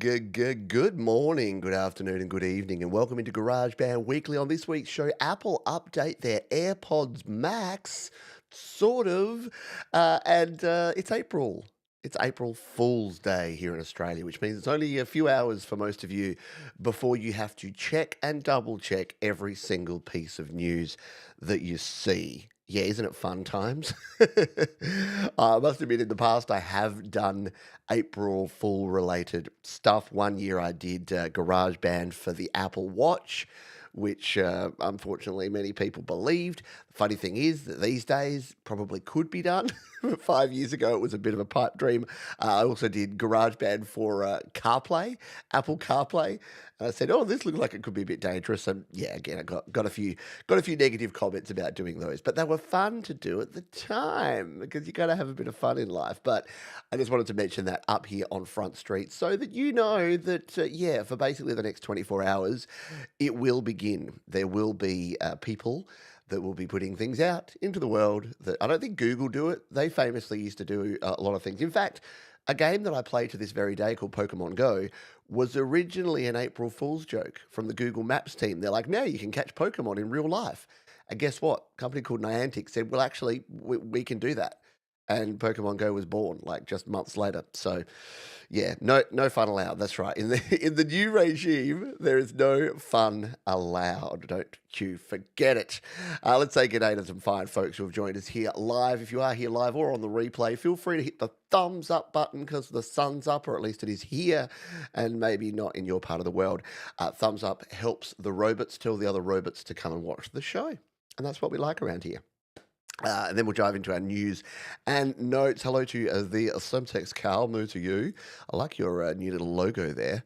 Good morning, good afternoon, and good evening, and welcome into GarageBand Weekly. On this week's show, Apple update their AirPods Max, sort of, and it's April. It's April Fool's Day here in Australia, which means it's only a few hours for most of you before you have to check and double check every single piece of news that you see. Yeah, isn't it fun times? I must admit, in the past, I have done April Fool related stuff. One year I did GarageBand for the Apple Watch, which unfortunately many people believed. The funny thing is that these days probably could be done. 5 years ago, it was a bit of a pipe dream. I also did GarageBand for CarPlay, Apple CarPlay. And I said, "Oh, this looks like it could be a bit dangerous." And yeah, again, I got a few negative comments about doing those, but they were fun to do at the time because you got to have a bit of fun in life. But I just wanted to mention that up here on Front Street so that you know that yeah, for basically the next 24 hours, it will begin. There will be people that will be putting things out into the world that I don't think Google do it. They famously used to do a lot of things. In fact, a game that I play to this very day called Pokemon Go was originally an April Fool's joke from the Google Maps team. They're like, now you can catch Pokemon in real life. And guess what? A company called Niantic said, well, actually, we can do that. And Pokemon Go was born like just months later. So, yeah, no fun allowed. That's right. In the new regime, there is no fun allowed. Don't you forget it. Let's say good day to some fine folks who have joined us here live. If you are here live or on the replay, feel free to hit the thumbs up button because the sun's up, or at least it is here, and maybe not in your part of the world. Thumbs up helps the robots tell the other robots to come and watch the show. And that's what we like around here. And then we'll dive into our news and notes. Hello to the Semtex Cow. Moo to you. I like your new little logo there.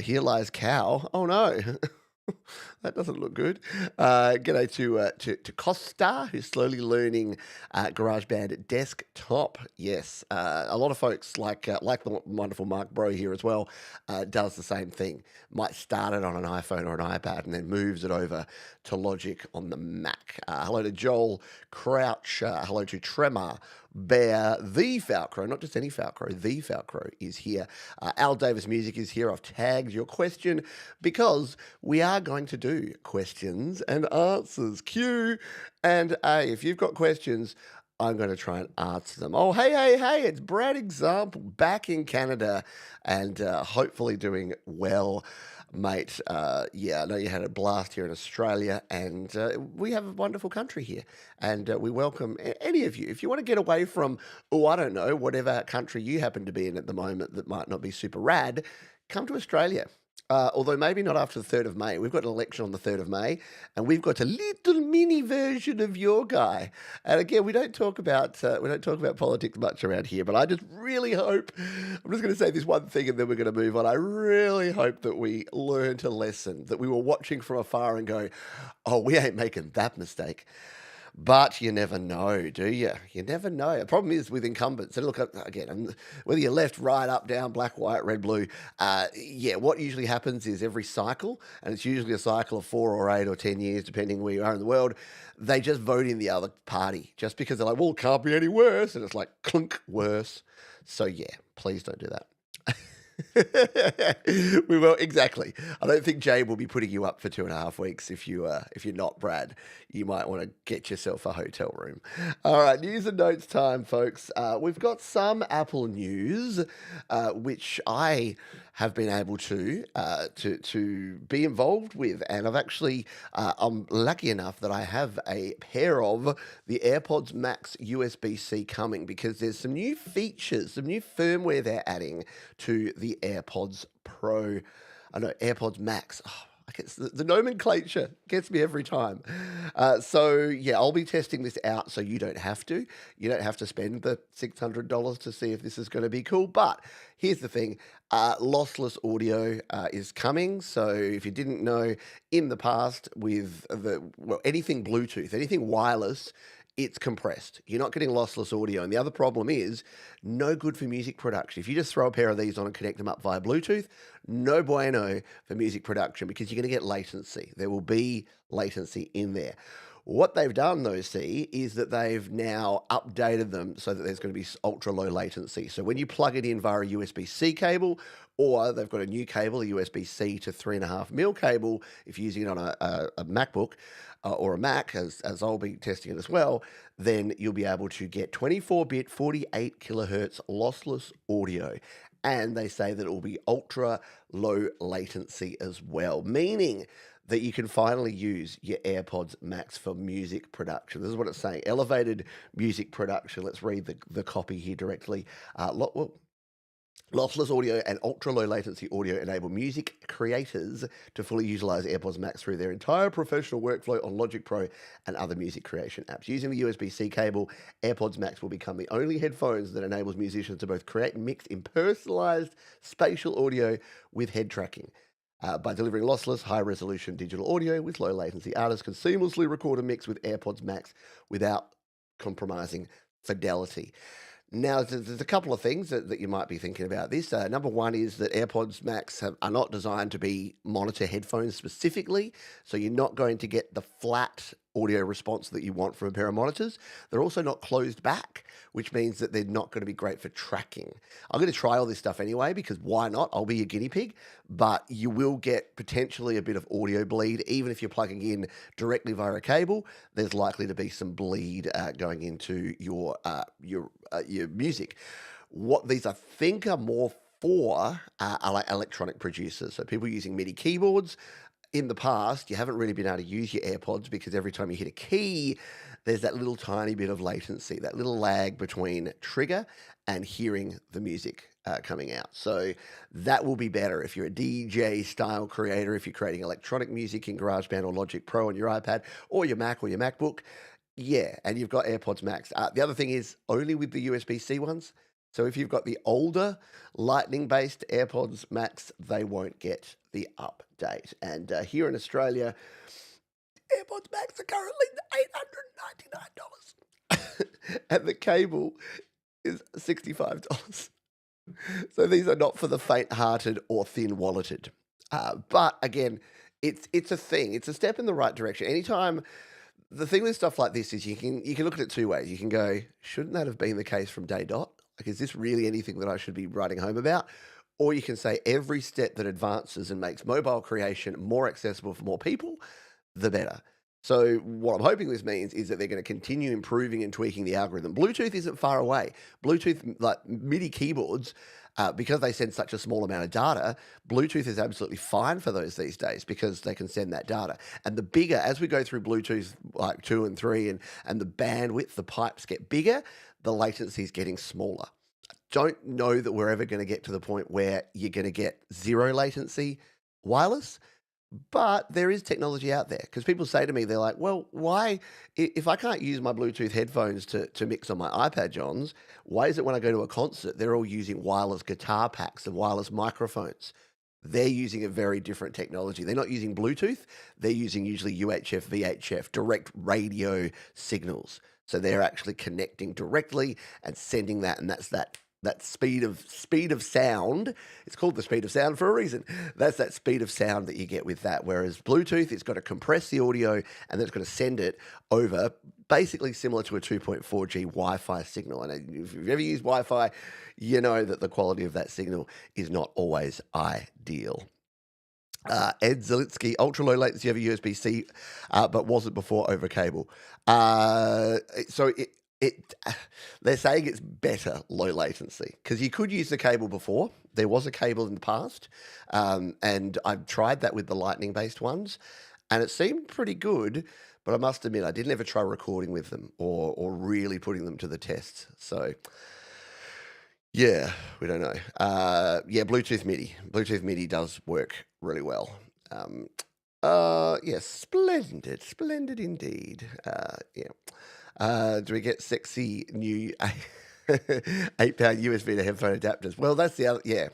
Here lies cow. Oh no. That doesn't look good. G'day to Costa, who's slowly learning GarageBand desktop. Yes, a lot of folks like the wonderful Mark Bro here as well does the same thing. Might start it on an iPhone or an iPad and then moves it over to Logic on the Mac. Hello to Joel Crouch. Hello to Tremor Bear, the Falcro, not just any Falcro, the Falcro is here. Al Davis Music is here. I've tagged your question because we are going to do questions and answers. Q and A. If you've got questions, I'm going to try and answer them. Oh, hey, it's Brad Example back in Canada and hopefully doing well, mate. Yeah, I know you had a blast here in Australia, and we have a wonderful country here, and we welcome any of you. If you want to get away from, oh, I don't know, whatever country you happen to be in at the moment that might not be super rad, come to Australia. Although maybe not after the 3rd of May. We've got an election on the 3rd of May, and we've got a little mini version of your guy. And again, we don't talk about politics much around here, but I just really hope, I'm just going to say this one thing and then we're going to move on. I really hope that we learned a lesson, that we were watching from afar and go, oh, we ain't making that mistake. But you never know, do you? You never know. The problem is with incumbents. And look, again, whether you're left, right, up, down, black, white, red, blue, yeah, what usually happens is every cycle, and it's usually a cycle of 4 or 8 or 10 years, depending where you are in the world, they just vote in the other party just because they're like, well, it can't be any worse. And it's like, clunk, worse. So, yeah, please don't do that. We will exactly. I don't think Jade will be putting you up for 2.5 weeks if you're not Brad. You might want to get yourself a hotel room. All right, news and notes time, folks. We've got some Apple news, which I have been able to be involved with, and I've actually I'm lucky enough that I have a pair of the AirPods Max USB-C coming because there's some new features, some new firmware they're adding to the AirPods Pro. I know AirPods Max. Oh, I guess the nomenclature gets me every time. So yeah, I'll be testing this out so you don't have to. You don't have to spend the $600 to see if this is going to be cool. But here's the thing. Lossless audio is coming. So if you didn't know, in the past with anything Bluetooth, anything wireless, it's compressed. You're not getting lossless audio. And the other problem is no good for music production. If you just throw a pair of these on and connect them up via Bluetooth, no bueno for music production because you're going to get latency. There will be latency in there. What they've done, though, see, is that they've now updated them so that there's going to be ultra low latency. So when you plug it in via a USB-C cable, or they've got a new cable, a USB-C to 3.5 mil cable, if you're using it on a MacBook or a Mac, as I'll be testing it as well, then you'll be able to get 24-bit, 48 kilohertz lossless audio. And they say that it will be ultra low latency as well, meaning that you can finally use your AirPods Max for music production. This is what it's saying: elevated music production. Let's read the copy here directly. Lossless audio and ultra low latency audio enable music creators to fully utilize AirPods Max through their entire professional workflow on Logic Pro and other music creation apps. Using the USB-C cable, AirPods Max will become the only headphones that enables musicians to both create and mix in personalized spatial audio with head tracking. By delivering lossless, high-resolution digital audio with low latency, artists can seamlessly record a mix with AirPods Max without compromising fidelity. Now, there's a couple of things that you might be thinking about this. Number one is that AirPods Max are not designed to be monitor headphones specifically, so you're not going to get the flat audio response that you want from a pair of monitors. They're also not closed back, which means that they're not going to be great for tracking. I'm going to try all this stuff anyway, because why not? I'll be a guinea pig, but you will get potentially a bit of audio bleed. Even if you're plugging in directly via a cable, there's likely to be some bleed going into your music. What these, I think, are more for are like electronic producers. So people using MIDI keyboards. In the past, you haven't really been able to use your AirPods because every time you hit a key, there's that little tiny bit of latency, that little lag between trigger and hearing the music coming out. So that will be better if you're a DJ style creator, if you're creating electronic music in GarageBand or Logic Pro on your iPad or your Mac or your MacBook. Yeah, and you've got AirPods Max. The other thing is only with the USB-C ones. So if you've got the older Lightning-based AirPods Max, they won't get the update. And here in Australia, AirPods Max are currently $899, and the cable is $65. So these are not for the faint-hearted or thin-walleted. But again, it's a thing. It's a step in the right direction. Anytime. The thing with stuff like this is you can look at it two ways. You can go, shouldn't that have been the case from day dot? Like, is this really anything that I should be writing home about? Or you can say every step that advances and makes mobile creation more accessible for more people, the better. So what I'm hoping this means is that they're going to continue improving and tweaking the algorithm. Bluetooth isn't far away. Bluetooth, like MIDI keyboards, because they send such a small amount of data, Bluetooth is absolutely fine for those these days because they can send that data. And the bigger, as we go through Bluetooth like 2 and 3 and the bandwidth, the pipes get bigger, the latency is getting smaller. Don't know that we're ever going to get to the point where you're going to get zero latency wireless, but there is technology out there because people say to me, they're like, well, why, if I can't use my Bluetooth headphones to mix on my iPad, Johns, why is it when I go to a concert, they're all using wireless guitar packs and wireless microphones? They're using a very different technology. They're not using Bluetooth. They're using usually UHF, VHF, direct radio signals. So they're actually connecting directly and sending that, and that's that speed of sound. It's called the speed of sound for a reason. That's that speed of sound that you get with that. Whereas Bluetooth, it's got to compress the audio and then it's got to send it over, basically similar to a 2.4G Wi-Fi signal. And if you've ever used Wi-Fi, you know that the quality of that signal is not always ideal. Ed Zalitsky, ultra low latency over USB-C, but wasn't before over cable. So they're saying it's better low latency latency because you could use the cable before. There was a cable in the past, and I've tried that with the Lightning-based ones, and it seemed pretty good. But I must admit, I didn't ever try recording with them or really putting them to the test. So. Yeah, we don't know. Yeah, Bluetooth MIDI. Bluetooth MIDI does work really well. Yes, splendid indeed. Yeah. Do we get sexy new 8-pound USB to headphone adapters? Well, that's the other. Yeah,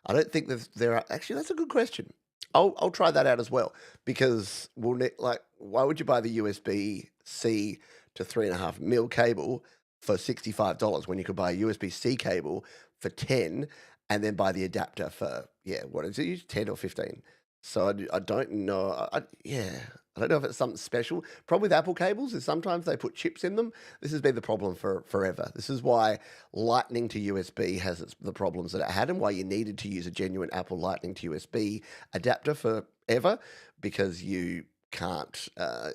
I don't think there are. Actually, that's a good question. I'll try that out as well because why would you buy the USB-C to 3.5 mil cable for $65 when you could buy a USB-C cable for 10 and then buy the adapter for, what is it, 10 or 15? So I don't know. Yeah, I don't know if it's something special. Problem with Apple cables is sometimes they put chips in them. This has been the problem for forever. This is why Lightning to USB has the problems that it had, and why you needed to use a genuine Apple Lightning to USB adapter forever, because you can't,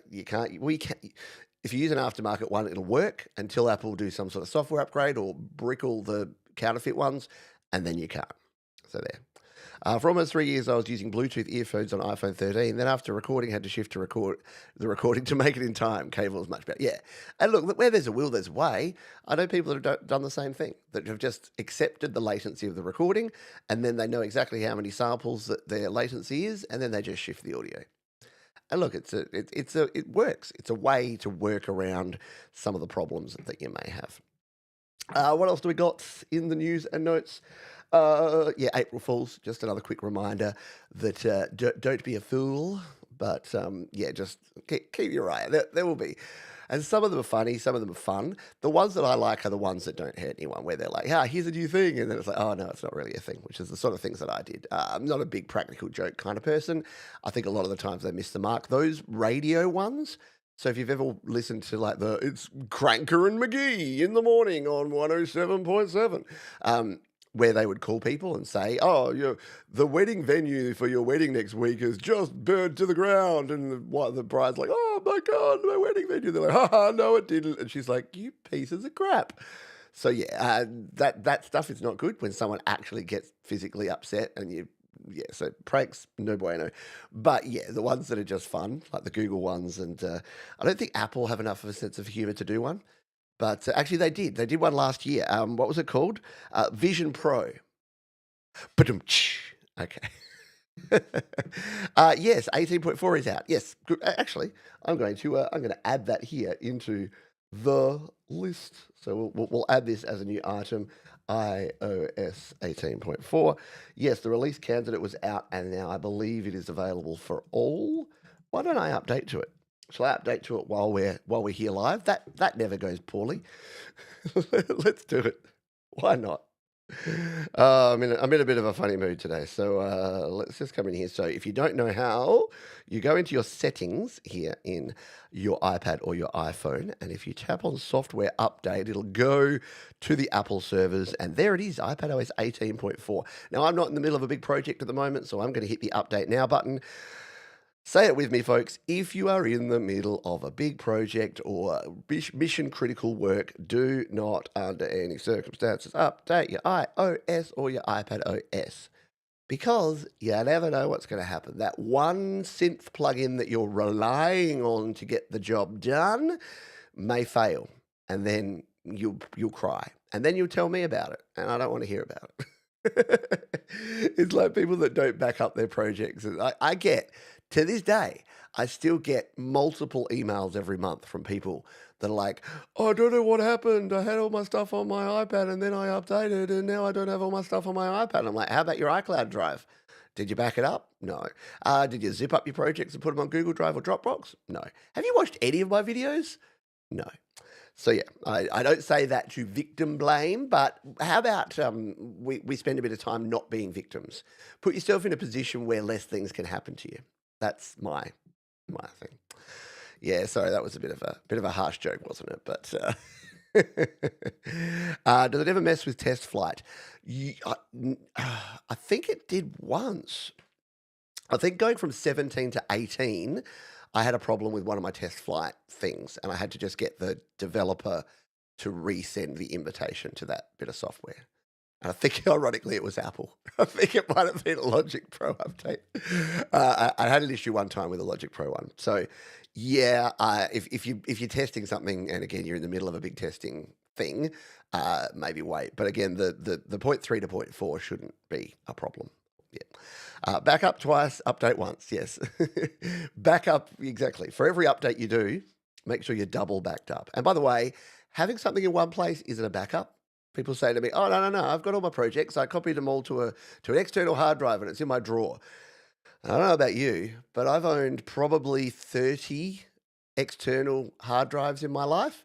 we can't. If you use an aftermarket one, it'll work until Apple do some sort of software upgrade or brickle the counterfeit ones, and then you can't. So there. For almost 3 years, I was using Bluetooth earphones on iPhone 13. Then after recording, had to shift to record the recording to make it in time. Cable is much better. Yeah. And look, where there's a will, there's a way. I know people that have done the same thing, that have just accepted the latency of the recording, and then they know exactly how many samples that their latency is, and then they just shift the audio. And look, it works. It's a way to work around some of the problems that you may have. What else do we got in the news and notes? Yeah, April Fools. Just another quick reminder that don't be a fool, but yeah, just keep your eye out. There will be. And some of them are funny, some of them are fun. The ones that I like are the ones that don't hurt anyone, where they're like, here's a new thing. And then it's like, oh, no, it's not really a thing, which is the sort of things that I did. I'm not a big practical joke kind of person. I think a lot of the times they miss the mark. Those radio ones, so if you've ever listened to like it's Cranker and McGee in the morning on 107.7, where they would call people and say, oh, the wedding venue for your wedding next week is just burned to the ground. And the bride's like, oh my God, my wedding venue. They're like, no, it didn't. And she's like, you pieces of crap. So yeah, that stuff is not good when someone actually gets physically upset and so pranks, no bueno. But yeah, the ones that are just fun, like the Google ones, and I don't think Apple have enough of a sense of humor to do one. But actually, they did. They did one last year. What was it called? Vision Pro. Ba-dum-tsh. Okay. Yes, 18.4 is out. Yes, good. Actually, I'm going to add that here into the list. So we'll add this as a new item. iOS 18.4. Yes, the release candidate was out, and now I believe it is available for all. Why don't I update to it? Shall I update to it while we're here live? That never goes poorly. Let's do it. Why not? I'm in a bit of a funny mood today, so let's just come in here. So if you don't know how, you go into your settings here in your iPad or your iPhone, and if you tap on software update, it'll go to the Apple servers, and there it is, iPadOS 18.4. Now, I'm not in the middle of a big project at the moment, so I'm going to hit the update now button. Say it with me, folks. If you are in the middle of a big project or mission critical work, do not, under any circumstances, update your iOS or your iPadOS, because you never know what's going to happen. That one synth plugin that you're relying on to get the job done may fail, and then you'll cry, and then you'll tell me about it, and I don't want to hear about it. It's like people that don't back up their projects. I get, to this day, I still get multiple emails every month from people that are like, oh, I don't know what happened. I had all my stuff on my iPad and then I updated and now I don't have all my stuff on my iPad. I'm like, how about your iCloud drive? Did you back it up? No. Did you zip up your projects and put them on Google Drive or Dropbox? No. Have you watched any of my videos? No. So yeah, I don't say that to victim blame, but how about we spend a bit of time not being victims? Put yourself in a position where less things can happen to you. That's my thing. Yeah, sorry, that was a bit of a harsh joke, wasn't it? But does it ever mess with test flight? I think it did once. I think going from 17 to 18, I had a problem with one of my test flight things, and I had to just get the developer to resend the invitation to that bit of software. And I think, ironically, it was Apple. I think it might have been a Logic Pro update. I had an issue one time with a Logic Pro one. So, yeah, if you're testing something, and again, you're in the middle of a big testing thing, maybe wait. But again, the 0.3 to 0.4 shouldn't be a problem. Yeah. Back up twice, update once. Yes. Back up, exactly. For every update you do, make sure you're double backed up. And by the way, having something in one place isn't a backup. People say to me, oh, no, I've got all my projects. I copied them all to an external hard drive and it's in my drawer. I don't know about you, but I've owned probably 30 external hard drives in my life,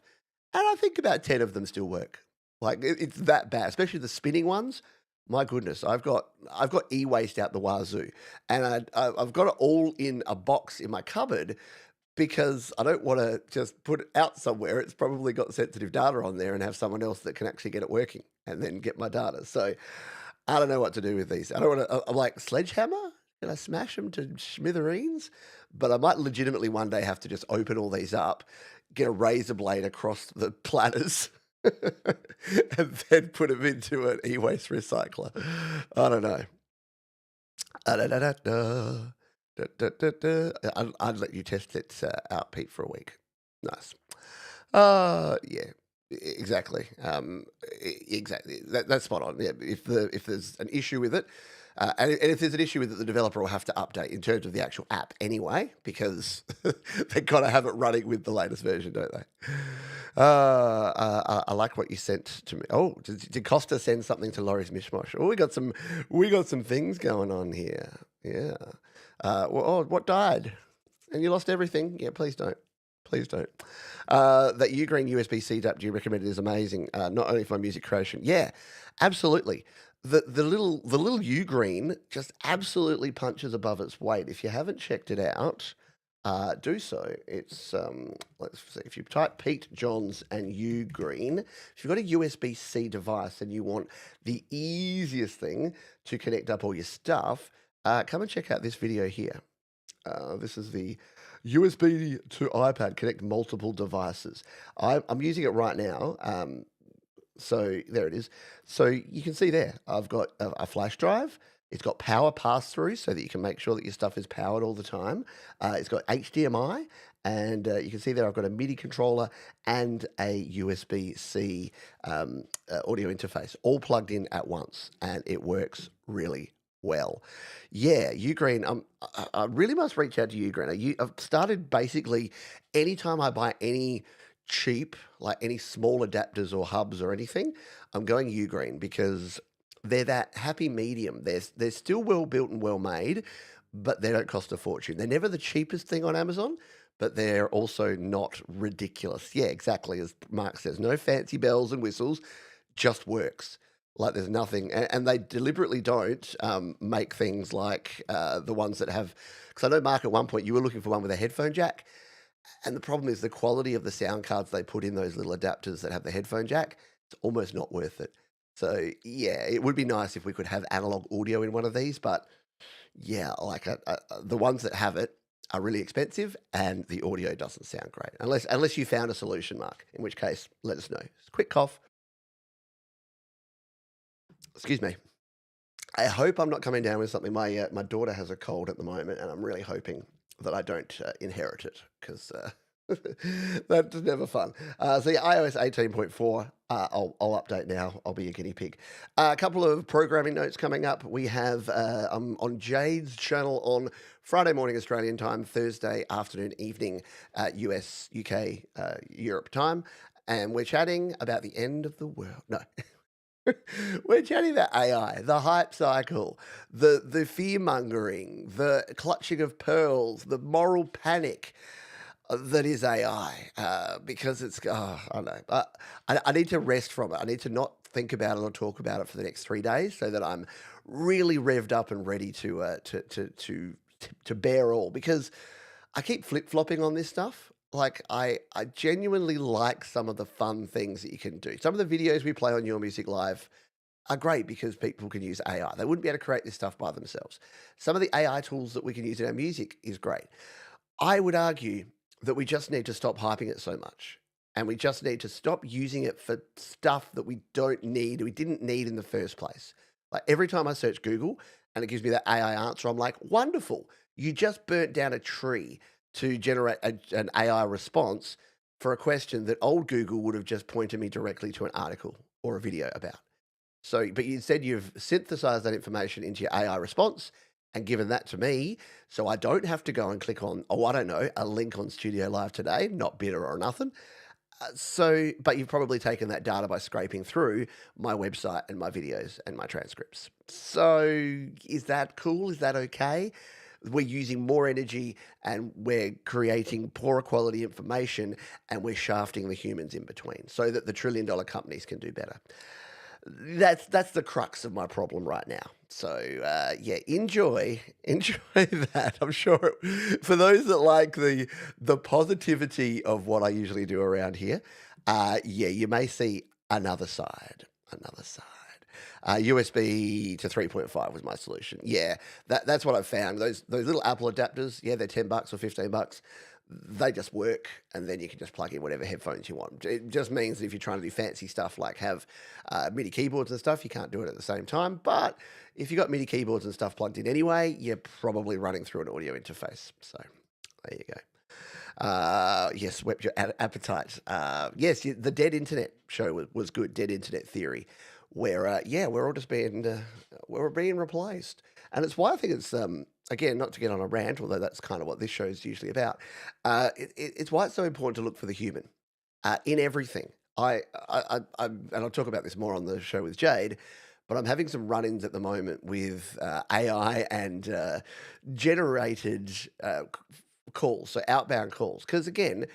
and I think about 10 of them still work. Like, it's that bad, especially the spinning ones. My goodness, I've got e-waste out the wazoo, and I've got it all in a box in my cupboard because I don't want to just put it out somewhere. It's probably got sensitive data on there and have someone else that can actually get it working and then get my data. So I don't know what to do with these. I don't want to. I'm like sledgehammer. Can I smash them to smithereens? But I might legitimately one day have to just open all these up, get a razor blade across the platters, and then put them into an e-waste recycler. I don't know. Da-da-da-da-da. Da-da-da-da. I'd let you test it out, Pete, for a week. Nice. Yeah, exactly. Exactly. That's spot on. Yeah, if there's an issue with it, and if there's an issue with it, the developer will have to update in terms of the actual app anyway, because they got to have it running with the latest version, don't they? I like what you sent to me. Oh, did Costa send something to Laurie's Mishmosh? Oh, we got some things going on here. Yeah. Oh, what died? And you lost everything? Yeah, please don't. Please don't. That Ugreen USB-C adapter you recommended is amazing. Not only for my music creation. Yeah, absolutely. The little Ugreen just absolutely punches above its weight. If you haven't checked it out, do so. It's let's see. If you type Pete Johns and Ugreen, if you've got a USB-C device and you want the easiest thing to connect up all your stuff, come and check out this video here. This is the USB to iPad connect multiple devices. I'm using it right now. So there it is. So you can see there, I've got a flash drive. It's got power pass through so that you can make sure that your stuff is powered all the time. It's got HDMI, and you can see there I've got a MIDI controller and a USB-C audio interface, all plugged in at once, and it works really well. Yeah, Ugreen. I really must reach out to Ugreen. I've started basically anytime I buy any cheap, like any small adapters or hubs or anything, I'm going Ugreen because they're that happy medium. They're still well built and well made, but they don't cost a fortune. They're never the cheapest thing on Amazon, but they're also not ridiculous. Yeah, exactly as Mark says, no fancy bells and whistles, just works. Like there's nothing, and they deliberately don't make things like the ones that have. Because I know Mark at one point you were looking for one with a headphone jack, and the problem is the quality of the sound cards they put in those little adapters that have the headphone jack. It's almost not worth it. So yeah, it would be nice if we could have analog audio in one of these, but yeah, like the ones that have it are really expensive, and the audio doesn't sound great unless you found a solution, Mark. In which case, let us know. Quick cough. Excuse me. I hope I'm not coming down with something. My daughter has a cold at the moment, and I'm really hoping that I don't inherit it because that's never fun. So yeah, iOS 18.4. I'll update now. I'll be a guinea pig. A couple of programming notes coming up. We have on Jade's channel on Friday morning Australian time, Thursday afternoon, evening, US, UK, Europe time, and we're chatting about the end of the world. No. We're chatting about AI, the hype cycle, the fear mongering, the clutching of pearls, the moral panic that is AI. Because it's I don't know. I need to rest from it. I need to not think about it or talk about it for the next 3 days, so that I'm really revved up and ready to bear all. Because I keep flip flopping on this stuff. Like I genuinely like some of the fun things that you can do. Some of the videos we play on Your Music Live are great because people can use AI. They wouldn't be able to create this stuff by themselves. Some of the AI tools that we can use in our music is great. I would argue that we just need to stop hyping it so much. And we just need to stop using it for stuff that we don't need, we didn't need in the first place. Like every time I search Google and it gives me that AI answer, I'm like, wonderful. You just burnt down a tree to generate an AI response for a question that old Google would have just pointed me directly to an article or a video about. So, but instead you've synthesized that information into your AI response and given that to me, so I don't have to go and click on, oh, I don't know, a link on Studio Live today, not bitter or nothing. But you've probably taken that data by scraping through my website and my videos and my transcripts. So, is that cool? Is that okay? We're using more energy and we're creating poorer quality information and we're shafting the humans in between so that the trillion-dollar companies can do better. That's the crux of my problem right now. So, yeah, enjoy that. I'm sure for those that like the positivity of what I usually do around here, yeah, you may see another side. USB to 3.5 was my solution. Yeah, that's what I've found. Those little Apple adapters, yeah, they're $10 or $15. They just work, and then you can just plug in whatever headphones you want. It just means that if you're trying to do fancy stuff like have MIDI keyboards and stuff, you can't do it at the same time. But if you've got MIDI keyboards and stuff plugged in anyway, you're probably running through an audio interface. So there you go. Yes, whet your appetite. Yes, the Dead Internet show was good. Dead Internet Theory, where yeah, we're all just we're being replaced, and it's why I think it's again, not to get on a rant, although that's kind of what this show is usually about. It's why it's so important to look for the human in everything. And I'll talk about this more on the show with Jade. But I'm having some run-ins at the moment with AI and generated calls, so outbound calls. Because again,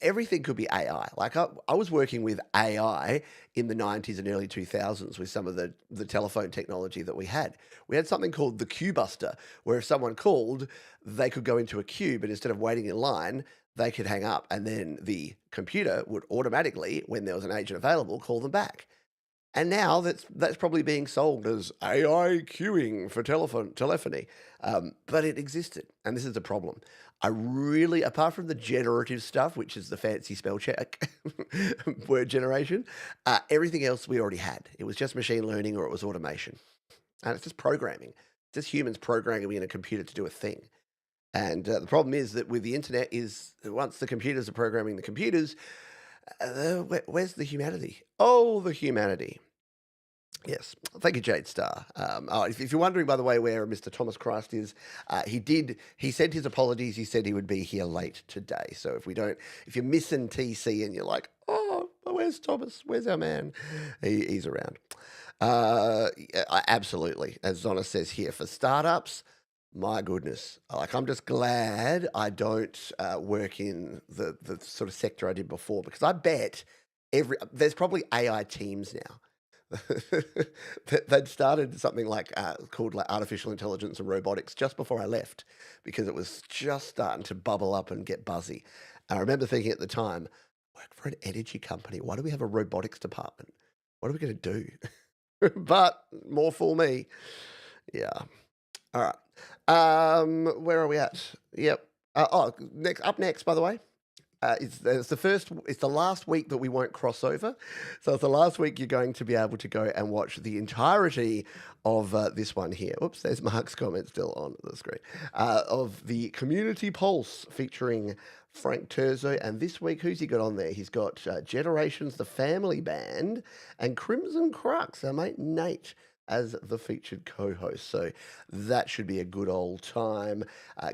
everything could be AI. Like I was working with AI in the 90s and early 2000s with some of the telephone technology that we had. We had something called the queue buster, where if someone called, they could go into a queue, but instead of waiting in line, they could hang up, and then the computer would automatically, when there was an agent available, call them back. And now that's probably being sold as AI queuing for telephony, but it existed, and this is the problem. I really, apart from the generative stuff, which is the fancy spell check, word generation, everything else we already had. It was just machine learning or it was automation, and it's just programming, just humans programming in a computer to do a thing. And the problem is that with the internet is once the computers are programming the computers, where's the humanity? Oh, the humanity. Yes. Thank you, Jade Starr. If you're wondering, by the way, where Mr. Thomas Christ is, he sent his apologies. He said he would be here late today. So if you're missing TC and you're like, oh, where's Thomas? Where's our man? He's around. Yeah, absolutely. As Zona says here, for startups, my goodness, like I'm just glad I don't work in the sort of sector I did before, because I bet there's probably AI teams now. They'd started something like called like artificial intelligence and robotics just before I left, because it was just starting to bubble up and get buzzy. And I remember thinking at the time, work for an energy company. Why do we have a robotics department? What are we going to do? But more fool me. Yeah. All right. Where are we at? Yep. Up next, by the way. It's the last week that we won't cross over. So it's the last week you're going to be able to go and watch the entirety of this one here. Oops, there's Mark's comment still on the screen. Of the Community Pulse featuring Frank Terzo. And this week, who's he got on there? He's got Generations, the Family Band, and Crimson Crux, our mate Nate, as the featured co-host. So that should be a good old time.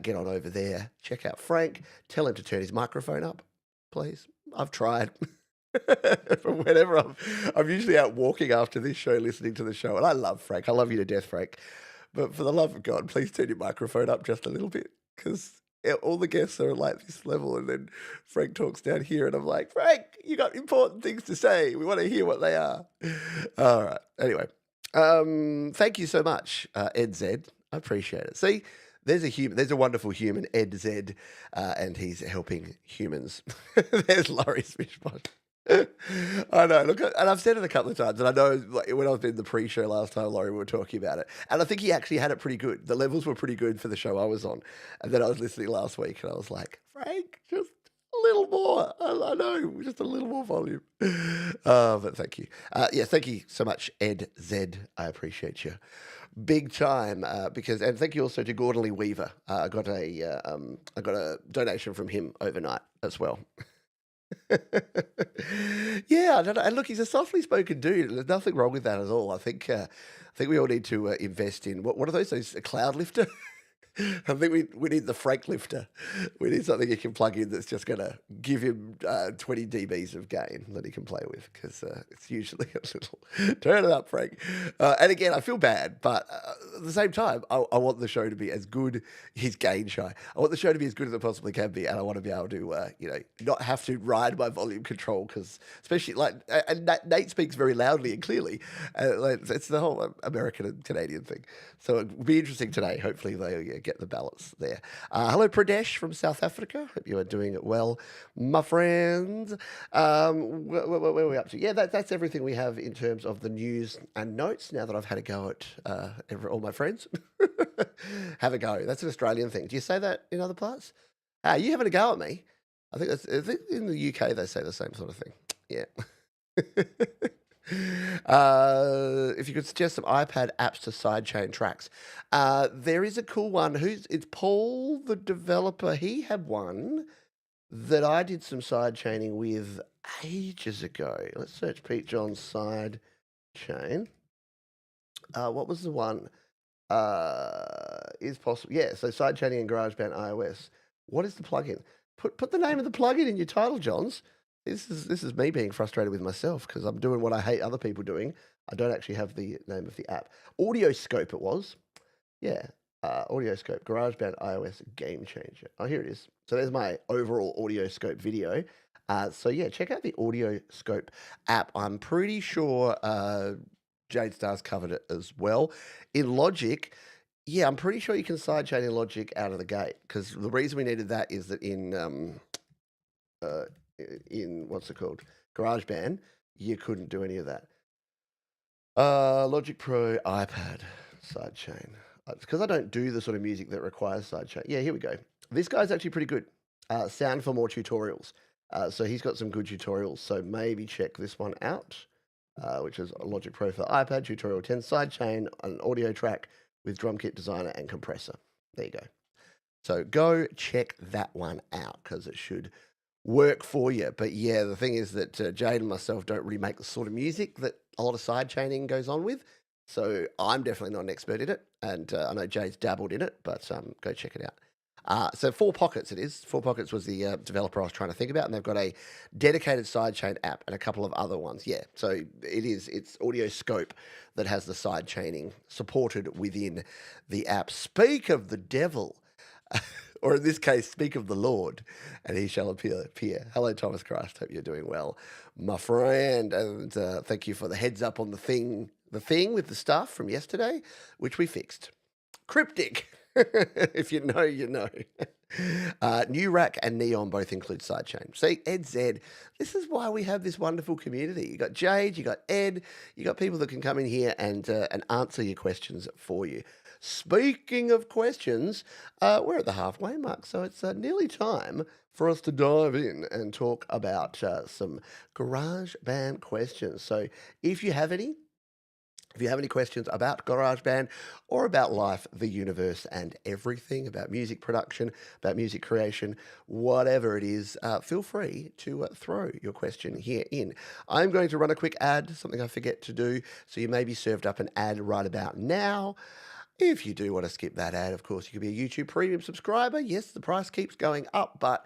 Get on over there. Check out Frank. Tell him to turn his microphone up, please. I've tried. Whenever I'm usually out walking after this show, listening to the show, and I love Frank. I love you to death, Frank. But for the love of God, please turn your microphone up just a little bit, because all the guests are like this level, and then Frank talks down here, and I'm like, Frank, you got important things to say. We want to hear what they are. All right. Anyway. Thank you so much, Ed Zed. I appreciate it. See, there's a wonderful human, Ed Zed, and he's helping humans. There's Laurie's Fishpot. I know. Look, and I've said it a couple of times, and I know like, when I was in the pre-show last time, Laurie, we were talking about it, and I think he actually had it pretty good. The levels were pretty good for the show I was on, and then I was listening last week, and I was like, Frank, just a little more. I know, just a little more volume. But thank you. Yeah, thank you so much, Ed Zed. I appreciate you big time. And thank you also to Gordonly Weaver. I got a donation from him overnight as well. Yeah, I don't know. And look, he's a softly spoken dude. There's nothing wrong with that at all. I think we all need to invest in what are those? Those a cloud lifter. I think we need the Frank lifter. We need something he can plug in that's just going to give him 20 dBs of gain that he can play with, because it's usually a little turn it up, Frank. And again, I feel bad, but at the same time, I want the show to be as good. He's gain shy. I want the show to be as good as it possibly can be, and I want to be able to, not have to ride my volume control, because especially and Nate speaks very loudly and clearly. It's the whole American and Canadian thing. So it'll be interesting today. Hopefully they get the balance there. Hello, Pradesh from South Africa. Hope you are doing it well, my friends. Where are we up to? Yeah, that's everything we have in terms of the news and notes. Now that I've had a go at all my friends, have a go. That's an Australian thing. Do you say that in other parts? You having a go at me? I think in the UK they say the same sort of thing. Yeah. If you could suggest some iPad apps to sidechain tracks, there is a cool one. It's Paul, the developer. He had one that I did some sidechaining with ages ago. Let's search Pete John's sidechain. What was the one? Is possible? Yeah. So sidechaining in GarageBand iOS. What is the plugin? Put the name of the plugin in your title, Johns. This is me being frustrated with myself because I'm doing what I hate other people doing. I don't actually have the name of the app. Audioscope it was. Yeah. Audioscope, GarageBand iOS Game Changer. Oh, here it is. So there's my overall Audioscope video. So yeah, check out the Audioscope app. I'm pretty sure Jade Starr's covered it as well. In Logic, yeah, I'm pretty sure you can sidechain in Logic out of the gate, because the reason we needed that is that in what's it called, GarageBand, you couldn't do any of that. Logic Pro iPad sidechain. It's because I don't do the sort of music that requires sidechain. Yeah, here we go. This guy's actually pretty good. Sound for more tutorials. So he's got some good tutorials. So maybe check this one out, which is Logic Pro for iPad Tutorial 10 sidechain, an audio track with drum kit designer and compressor. There you go. So go check that one out, because it should work for you. But yeah, the thing is that Jade and myself don't really make the sort of music that a lot of sidechaining goes on with. So I'm definitely not an expert in it, and I know Jade's dabbled in it, but go check it out. So 4Pockets it is. 4Pockets was the developer I was trying to think about, and they've got a dedicated sidechain app and a couple of other ones. Yeah, so it's Audioscope that has the sidechaining supported within the app. Speak of the devil. Or in this case, speak of the Lord, and he shall appear. Hello, Thomas Christ. Hope you're doing well, my friend. And thank you for the heads up on the thing with the stuff from yesterday, which we fixed. Cryptic. If you know, you know. New Rack and Neon both include sidechain. See, Ed Zed, this is why we have this wonderful community. You got Jade, you got Ed, you got people that can come in here and answer your questions for you. Speaking of questions, we're at the halfway mark, so it's nearly time for us to dive in and talk about some GarageBand questions. So if you have any questions about GarageBand or about life, the universe, and everything, about music production, about music creation, whatever it is, feel free to throw your question here in. I'm going to run a quick ad, something I forget to do, so you may be served up an ad right about now. If you do want to skip that ad, of course, you could be a YouTube Premium subscriber. Yes, the price keeps going up, but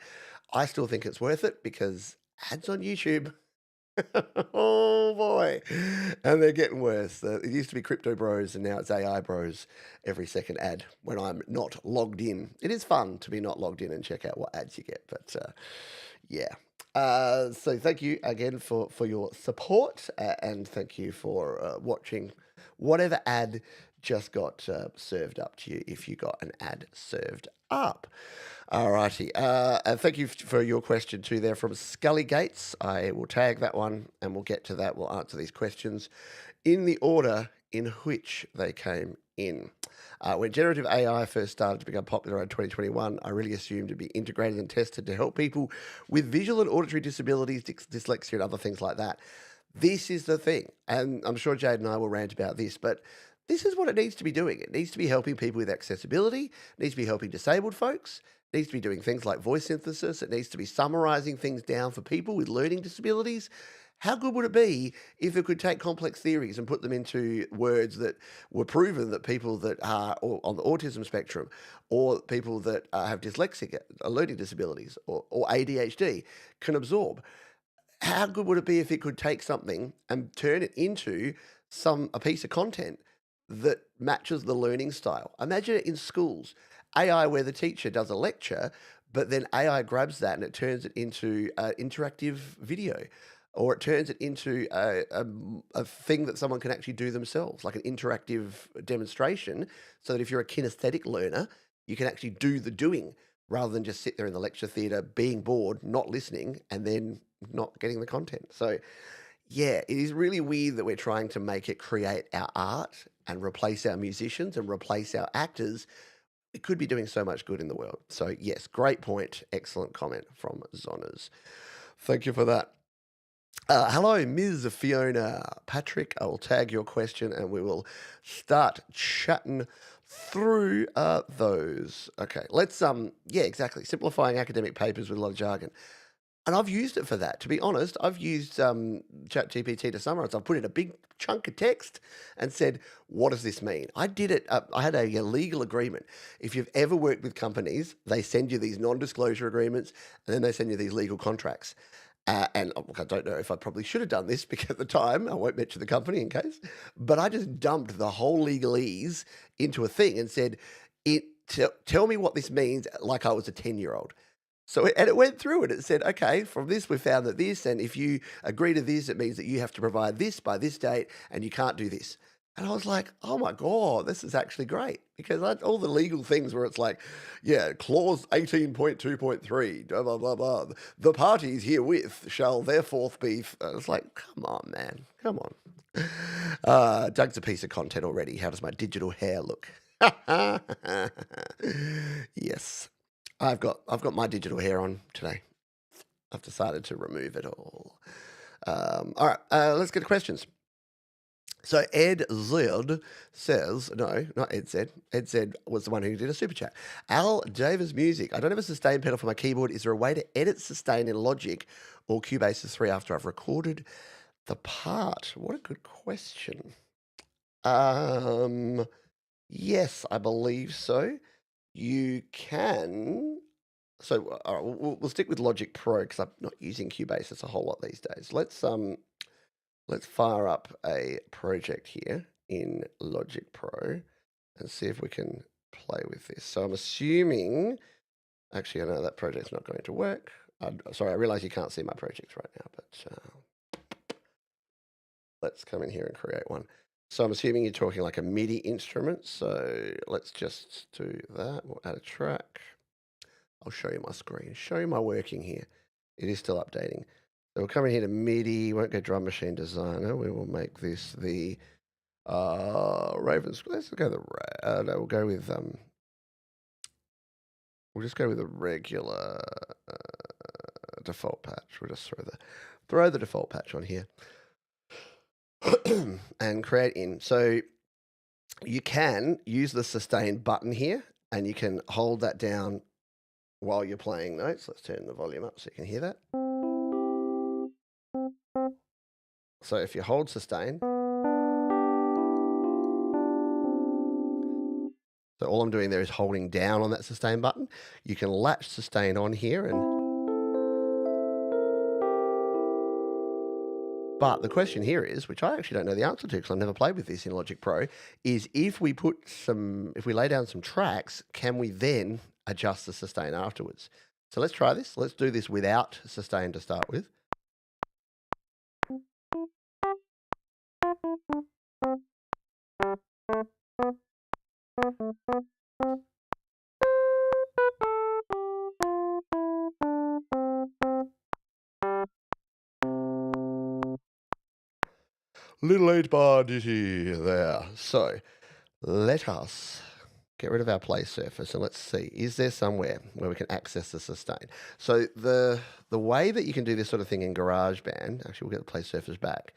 I still think it's worth it, because ads on YouTube, oh boy, and they're getting worse. It used to be Crypto Bros, and now it's AI Bros every second ad when I'm not logged in. It is fun to be not logged in and check out what ads you get, but yeah. So thank you again for your support, and thank you for watching whatever ad just got served up to you, if you got an ad served up. Alrighty. And thank you for your question too there from Scully Gates. I will tag that one and we'll get to that. We'll answer these questions in the order in which they came in. When generative AI first started to become popular in 2021, I really assumed it'd be integrated and tested to help people with visual and auditory disabilities, dyslexia, and other things like that. This is the thing, and I'm sure Jade and I will rant about this, but this is what it needs to be doing. It needs to be helping people with accessibility, it needs to be helping disabled folks, it needs to be doing things like voice synthesis, it needs to be summarizing things down for people with learning disabilities. How good would it be if it could take complex theories and put them into words that were proven that people that are on the autism spectrum or people that have dyslexic learning disabilities or ADHD can absorb? How good would it be if it could take something and turn it into a piece of content that matches the learning style? Imagine it in schools, AI where the teacher does a lecture, but then AI grabs that and it turns it into an interactive video, or it turns it into a thing that someone can actually do themselves, like an interactive demonstration, so that if you're a kinesthetic learner, you can actually do the doing rather than just sit there in the lecture theatre being bored, not listening, and then not getting the content. So, yeah, it is really weird that we're trying to make it create our art and replace our musicians and replace our actors. It could be doing so much good in the world. So, yes, great point. Excellent comment from Zonners. Thank you for that. Hello, Ms. Fiona. Patrick, I will tag your question and we will start chatting through those. Okay, let's, yeah, exactly. Simplifying academic papers with a lot of jargon. And I've used it for that. To be honest, I've used ChatGPT to summarize. I've put in a big chunk of text and said, what does this mean? I did it. I had a legal agreement. If you've ever worked with companies, they send you these non-disclosure agreements and then they send you these legal contracts. And look, I don't know if I probably should have done this because at the time, I won't mention the company in case, but I just dumped the whole legalese into a thing and said, tell me what this means like I was a 10-year-old. So, and it went through and it said, okay, from this, we found that this, and if you agree to this, it means that you have to provide this by this date and you can't do this. And I was like, oh my God, this is actually great because all the legal things where it's like, yeah, clause 18.2.3, blah, blah, blah, blah. The parties herewith shall therefore be. It's like, come on, man. Come on. Doug's a piece of content already. How does my digital hair look? Yes. I've got my digital hair on today. I've decided to remove it all. All right, let's get to questions. So Ed Zed says, no, not Ed Zed. Ed Zed was the one who did a super chat. Al Davis Music. I don't have a sustain pedal for my keyboard. Is there a way to edit sustain in Logic or Cubase 3 after I've recorded the part? What a good question. Yes, I believe so. You can. So all right, we'll stick with Logic Pro because I'm not using Cubase. It's a whole lot these days. Let's fire up a project here in Logic Pro and see if we can play with this. So I'm assuming, actually, I know that project's not going to work. Sorry, I realize you can't see my projects right now, but let's come in here and create one. So I'm assuming you're talking like a MIDI instrument. So let's just do that. We'll add a track. I'll show you my screen, show you my working here. It is still updating. So we'll come in here to MIDI, won't go Drum Machine Designer. We will make this the Ravens. Let's go no, we'll go with we'll just go with a regular default patch. We'll just throw the default patch on here and create in. So you can use the sustain button here and you can hold that down while you're playing notes. Let's turn the volume up so you can hear that. So if you hold sustain, so all I'm doing there is holding down on that sustain button. You can latch sustain on here but the question here is, which I actually don't know the answer to because I've never played with this in Logic Pro, is if we lay down some tracks, can we then adjust the sustain afterwards? So let's try this. Let's do this without sustain to start with. Little 8-bar ditty there. So let us get rid of our play surface and let's see, is there somewhere where we can access the sustain? So the way that you can do this sort of thing in GarageBand, actually we'll get the play surface back,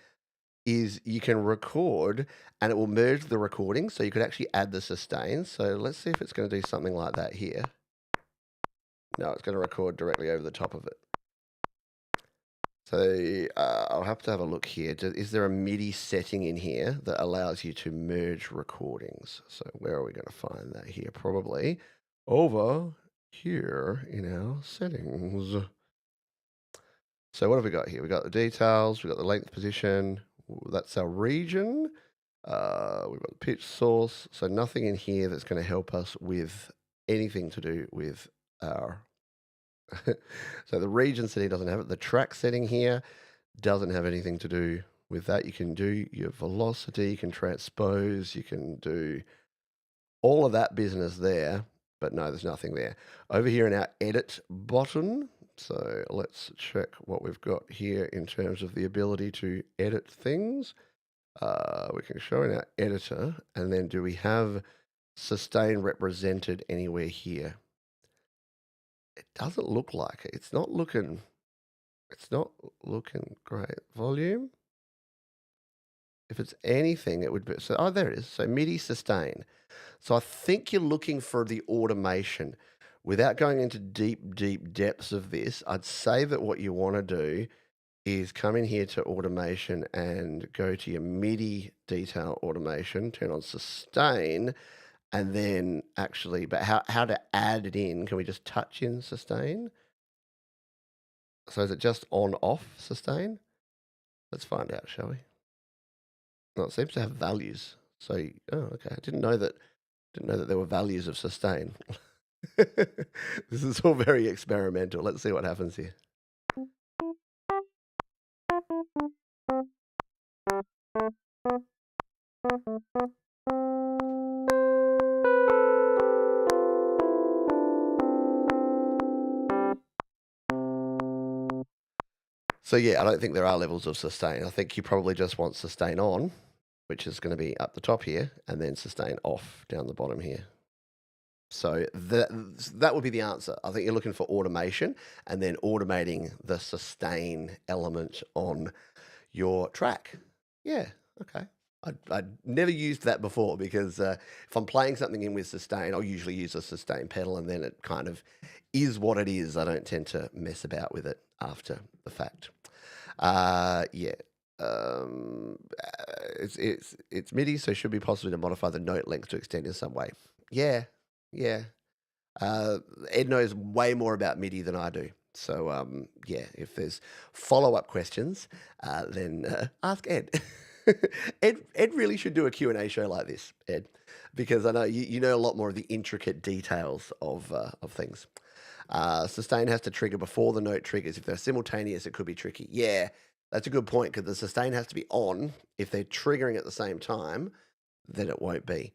is you can record and it will merge the recording. So you could actually add the sustain. So let's see if it's going to do something like that here. No, it's going to record directly over the top of it. So I'll have to have a look here. Is there a MIDI setting in here that allows you to merge recordings? So where are we going to find that here? Probably over here in our settings. So what have we got here? We got the details, we got the length position. That's our region. We've got the pitch source. So nothing in here that's going to help us with anything to do with our. So the region setting doesn't have it. The track setting here doesn't have anything to do with that. You can do your velocity, you can transpose, you can do all of that business there, but no, there's nothing there. Over here in our edit button, so let's check what we've got here in terms of the ability to edit things. We can show in our editor, and then do we have sustain represented anywhere here? It doesn't look like it. It's not looking great. Volume. If it's anything, it would be, so, oh, there it is. So MIDI sustain. So I think you're looking for the automation. Without going into deep depths of this, I'd say that what you want to do is come in here to automation and go to your MIDI detail automation, turn on sustain, and then actually, but how to add it in, can we just touch in sustain? So is it just on off sustain? Let's find out, shall we? No, it seems to have values. So, oh, okay. I didn't know that there were values of sustain. This is all very experimental. Let's see what happens here. So yeah, I don't think there are levels of sustain. I think you probably just want sustain on, which is going to be up the top here, and then sustain off down the bottom here. So that would be the answer. I think you're looking for automation and then automating the sustain element on your track. Yeah, okay. I'd never used that before because if I'm playing something in with sustain, I'll usually use a sustain pedal and then it kind of is what it is. I don't tend to mess about with it after the fact. Yeah. It's MIDI, so it should be possible to modify the note length to extend in some way. Yeah, yeah. Ed knows way more about MIDI than I do. So yeah, if there's follow-up questions, then ask Ed. Ed really should do a Q&A show like this, Ed, because I know you know a lot more of the intricate details of things. Sustain has to trigger before the note triggers. If they're simultaneous, it could be tricky. Yeah, that's a good point because the sustain has to be on. If they're triggering at the same time, then it won't be.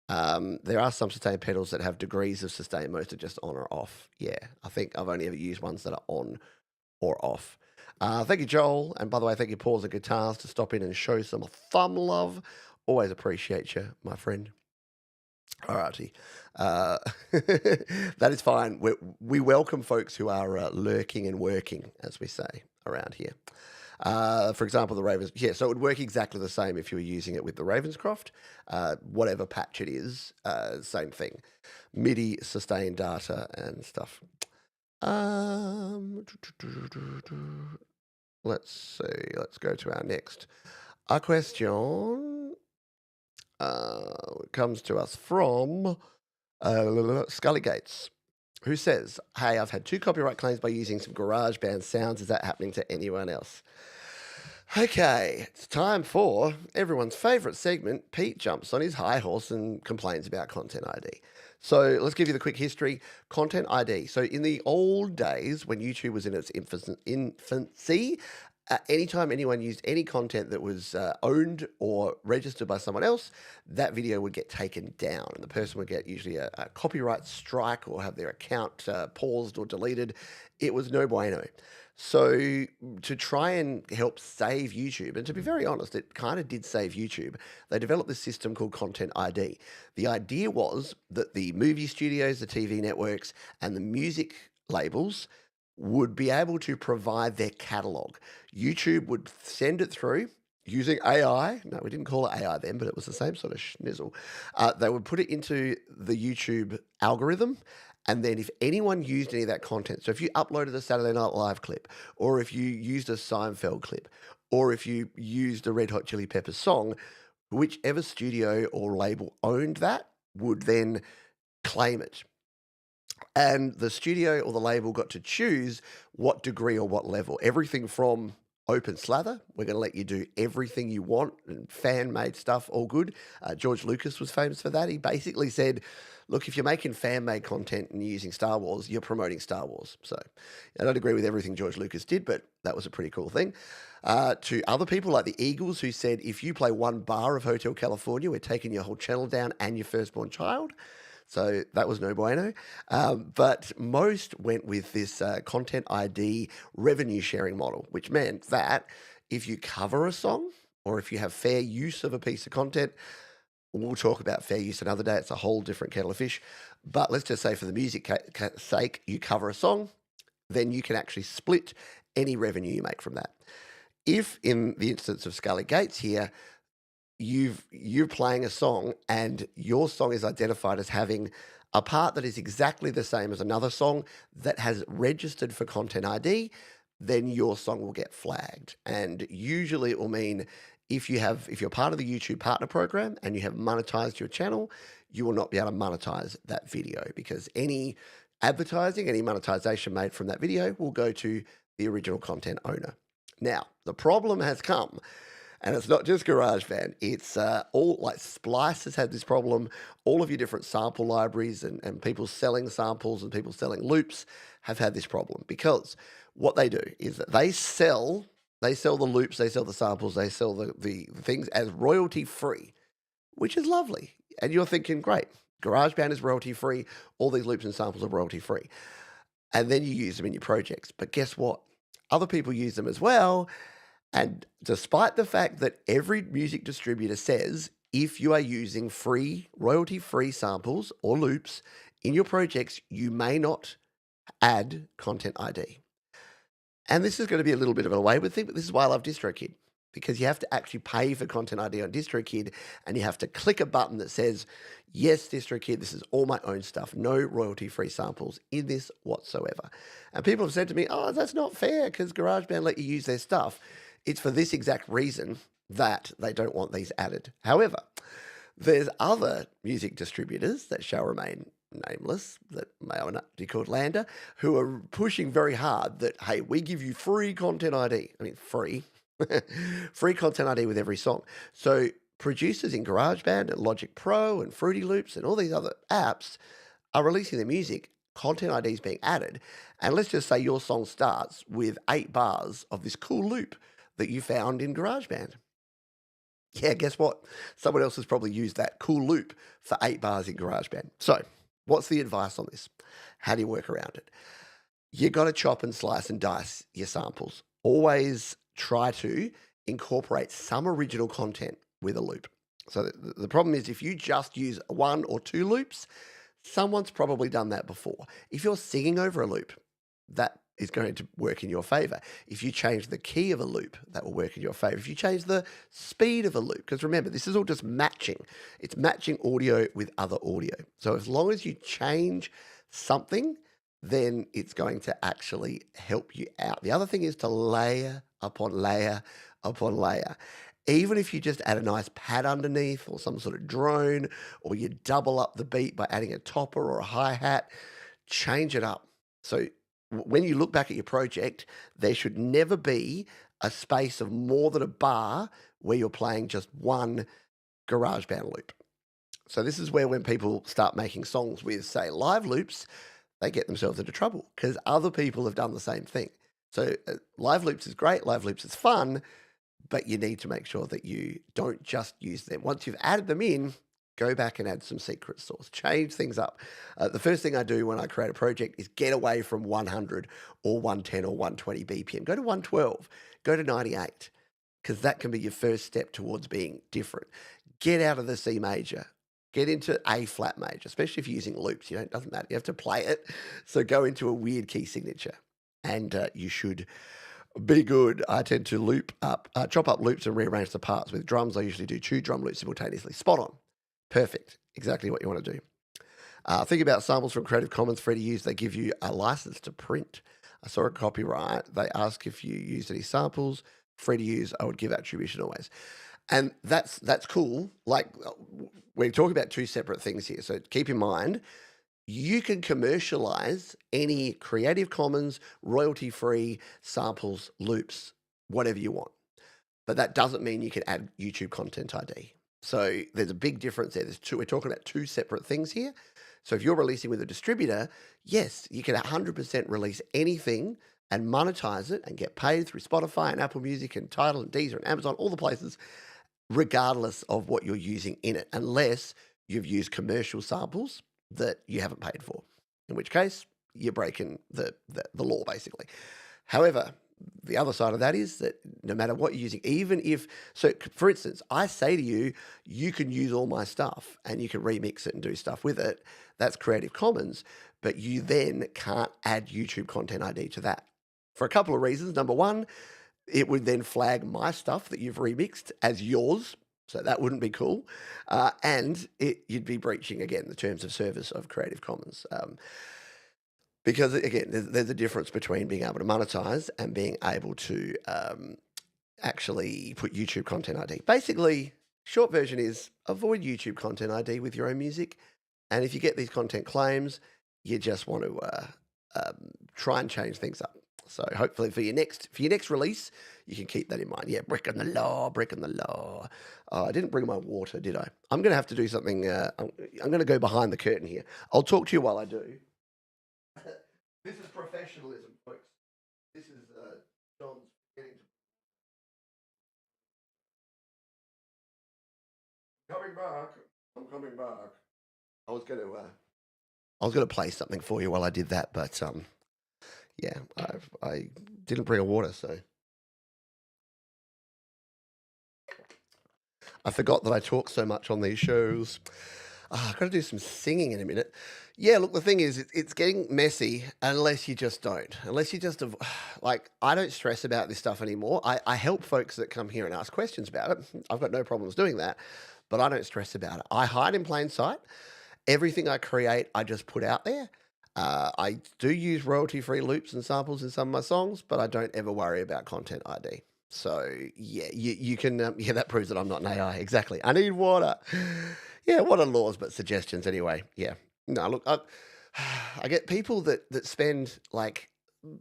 There are some sustain pedals that have degrees of sustain. Most are just on or off. Yeah, I think I've only ever used ones that are on or off. Thank you, Joel. And by the way, thank you, Pause and Guitars, to stop in and show some thumb love. Always appreciate you, my friend. All righty. That is fine. We welcome folks who are lurking and working, as we say around here. For example, the Ravens. Yeah, so it would work exactly the same if you were using it with the Ravenscroft. Whatever patch it is, same thing. MIDI, sustain data, and stuff. Let's see. Let's go to our next question. It comes to us from Scully Gates, who says, "Hey, I've had 2 copyright claims by using some GarageBand sounds. Is that happening to anyone else?" Okay, it's time for everyone's favorite segment. Pete jumps on his high horse and complains about Content ID. So let's give you the quick history. Content ID. So in the old days, when YouTube was in its infancy, anytime anyone used any content that was owned or registered by someone else, that video would get taken down, and the person would get usually a copyright strike or have their account paused or deleted. It was no bueno. So to try and help save YouTube, and to be very honest, it kind of did save YouTube, they developed this system called Content ID. The idea was that the movie studios, the TV networks, and the music labels would be able to provide their catalog. YouTube would send it through, using AI. No, we didn't call it AI then, but it was the same sort of schnizzle. They would put it into the YouTube algorithm. And then if anyone used any of that content, so if you uploaded a Saturday Night Live clip, or if you used a Seinfeld clip, or if you used a Red Hot Chili Peppers song, whichever studio or label owned that would then claim it. And the studio or the label got to choose what degree or what level. Everything from open slather, we're going to let you do everything you want, and fan made stuff, all good. George Lucas was famous for that. He basically said, look, if you're making fan made content and you're using Star Wars, you're promoting Star Wars. So I don't agree with everything George Lucas did, but that was a pretty cool thing. To other people like the Eagles, who said, if you play one bar of Hotel California, we're taking your whole channel down and your firstborn child. So that was no bueno. But most went with this content ID revenue sharing model, which meant that if you cover a song or if you have fair use of a piece of content, we'll talk about fair use another day. It's a whole different kettle of fish. But let's just say for the music sake, you cover a song, then you can actually split any revenue you make from that. If in the instance of Scarlet Gates here, you're playing a song and your song is identified as having a part that is exactly the same as another song that has registered for content ID, then your song will get flagged. And usually it will mean if you're part of the YouTube partner program and you have monetized your channel, you will not be able to monetize that video because any advertising, any monetization made from that video will go to the original content owner. Now, the problem has come. And it's not just GarageBand. It's all like Splice has had this problem. All of your different sample libraries and people selling samples and people selling loops have had this problem because what they do is that they sell the loops, they sell the samples, they sell the things as royalty free, which is lovely. And you're thinking, great, GarageBand is royalty free. All these loops and samples are royalty free. And then you use them in your projects. But guess what? Other people use them as well. And despite the fact that every music distributor says if you are using free, royalty-free samples or loops in your projects, you may not add content ID. And this is going to be a little bit of a wayward thing, but this is why I love DistroKid, because you have to actually pay for content ID on DistroKid, and you have to click a button that says, yes, DistroKid, this is all my own stuff, no royalty-free samples in this whatsoever. And people have said to me, oh, that's not fair because GarageBand let you use their stuff. It's for this exact reason that they don't want these added. However, there's other music distributors that shall remain nameless, that may or not be called Lander, who are pushing very hard that, hey, we give you free content ID. I mean, free. Free content ID with every song. So producers in GarageBand and Logic Pro and Fruity Loops and all these other apps are releasing their music, content IDs being added. And let's just say your song starts with 8 bars of this cool loop that you found in GarageBand. Yeah, guess what? Someone else has probably used that cool loop for 8 bars in GarageBand. So what's the advice on this? How do you work around it? You got to chop and slice and dice your samples. Always try to incorporate some original content with a loop. So the problem is if you just use 1 or 2 loops, someone's probably done that before. If you're singing over a loop, that is going to work in your favor. If you change the key of a loop, that will work in your favor. If you change the speed of a loop, because remember, this is all just matching. It's matching audio with other audio. So as long as you change something, then it's going to actually help you out. The other thing is to layer upon layer upon layer. Even if you just add a nice pad underneath or some sort of drone, or you double up the beat by adding a topper or a hi-hat, change it up. So when you look back at your project, there should never be a space of more than a bar where you're playing just one GarageBand loop. So this is where when people start making songs with, say, live loops, they get themselves into trouble because other people have done the same thing. So live loops is great, live loops is fun, but you need to make sure that you don't just use them. Once you've added them in, go back and add some secret sauce, change things up. The first thing I do when I create a project is get away from 100 or 110 or 120 BPM. Go to 112, go to 98, because that can be your first step towards being different. Get out of the C major. Get into A flat major, especially if you're using loops. It doesn't matter. You have to play it. So go into a weird key signature, and you should Be good. I tend to chop up loops and rearrange the parts. With drums, I usually do 2 drum loops simultaneously. Spot on. Perfect. Exactly what you want to do. Think about samples from Creative Commons, free to use. They give you a license to print. I saw a copyright. They ask if you use any samples. Free to use. I would give attribution always. And that's cool. Like we're talking about 2 separate things here. So keep in mind, you can commercialize any Creative Commons, royalty-free samples, loops, whatever you want. But that doesn't mean you can add YouTube Content ID. So there's a big difference there. We're talking about 2 separate things here. So if you're releasing with a distributor, yes, you can 100% release anything and monetize it and get paid through Spotify and Apple Music and Tidal and Deezer and Amazon, all the places, regardless of what you're using in it, unless you've used commercial samples that you haven't paid for, in which case you're breaking the law, basically. However, the other side of that is that no matter what you're using, even if, so for instance, I say to you, you can use all my stuff and you can remix it and do stuff with it. That's Creative Commons, but you then can't add YouTube Content ID to that for a couple of reasons. Number one, it would then flag my stuff that you've remixed as yours. So that wouldn't be cool. And you'd be breaching, again, the terms of service of Creative Commons. Because, again, there's a difference between being able to monetize and being able to actually put YouTube Content ID. Basically, short version is avoid YouTube Content ID with your own music. And if you get these content claims, you just want to try and change things up. So hopefully for your next release, you can keep that in mind. Yeah, breaking the law, breaking the law. Oh, I didn't bring my water, did I? I'm going to have to do something. I'm going to go behind the curtain here. I'll talk to you while I do. This is professionalism, folks. This is John's getting to... Coming back. I'm coming back. I was going to play something for you while I did that, but yeah, I didn't bring a water, so I forgot that I talk so much on these shows. I've got to do some singing in a minute. Yeah, look, the thing is, it's getting messy unless you just don't. Unless you just, like, I don't stress about this stuff anymore. I help folks that come here and ask questions about it. I've got no problems doing that, but I don't stress about it. I hide in plain sight. Everything I create, I just put out there. I do use royalty-free loops and samples in some of my songs, but I don't ever worry about Content ID. So yeah, you can yeah, that proves that I'm not an AI. Exactly. I need water. Yeah, what are laws but suggestions anyway? Yeah. No, look, I get people that spend like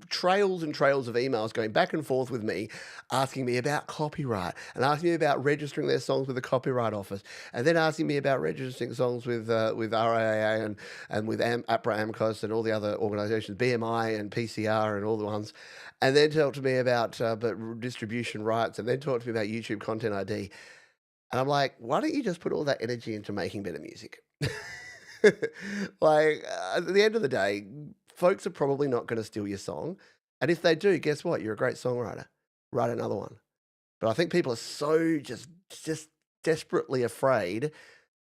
trails and trails of emails going back and forth with me, asking me about copyright and asking me about registering their songs with the Copyright Office, and then asking me about registering songs with RIAA and with APRA, AMCOS, and all the other organisations, BMI and PCR and all the ones, and then talk to me about distribution rights, and then talk to me about YouTube Content ID. And I'm like, why don't you just put all that energy into making better music? Like, at the end of the day, folks are probably not going to steal your song. And if they do, guess what? You're a great songwriter. Write another one. But I think people are so just desperately afraid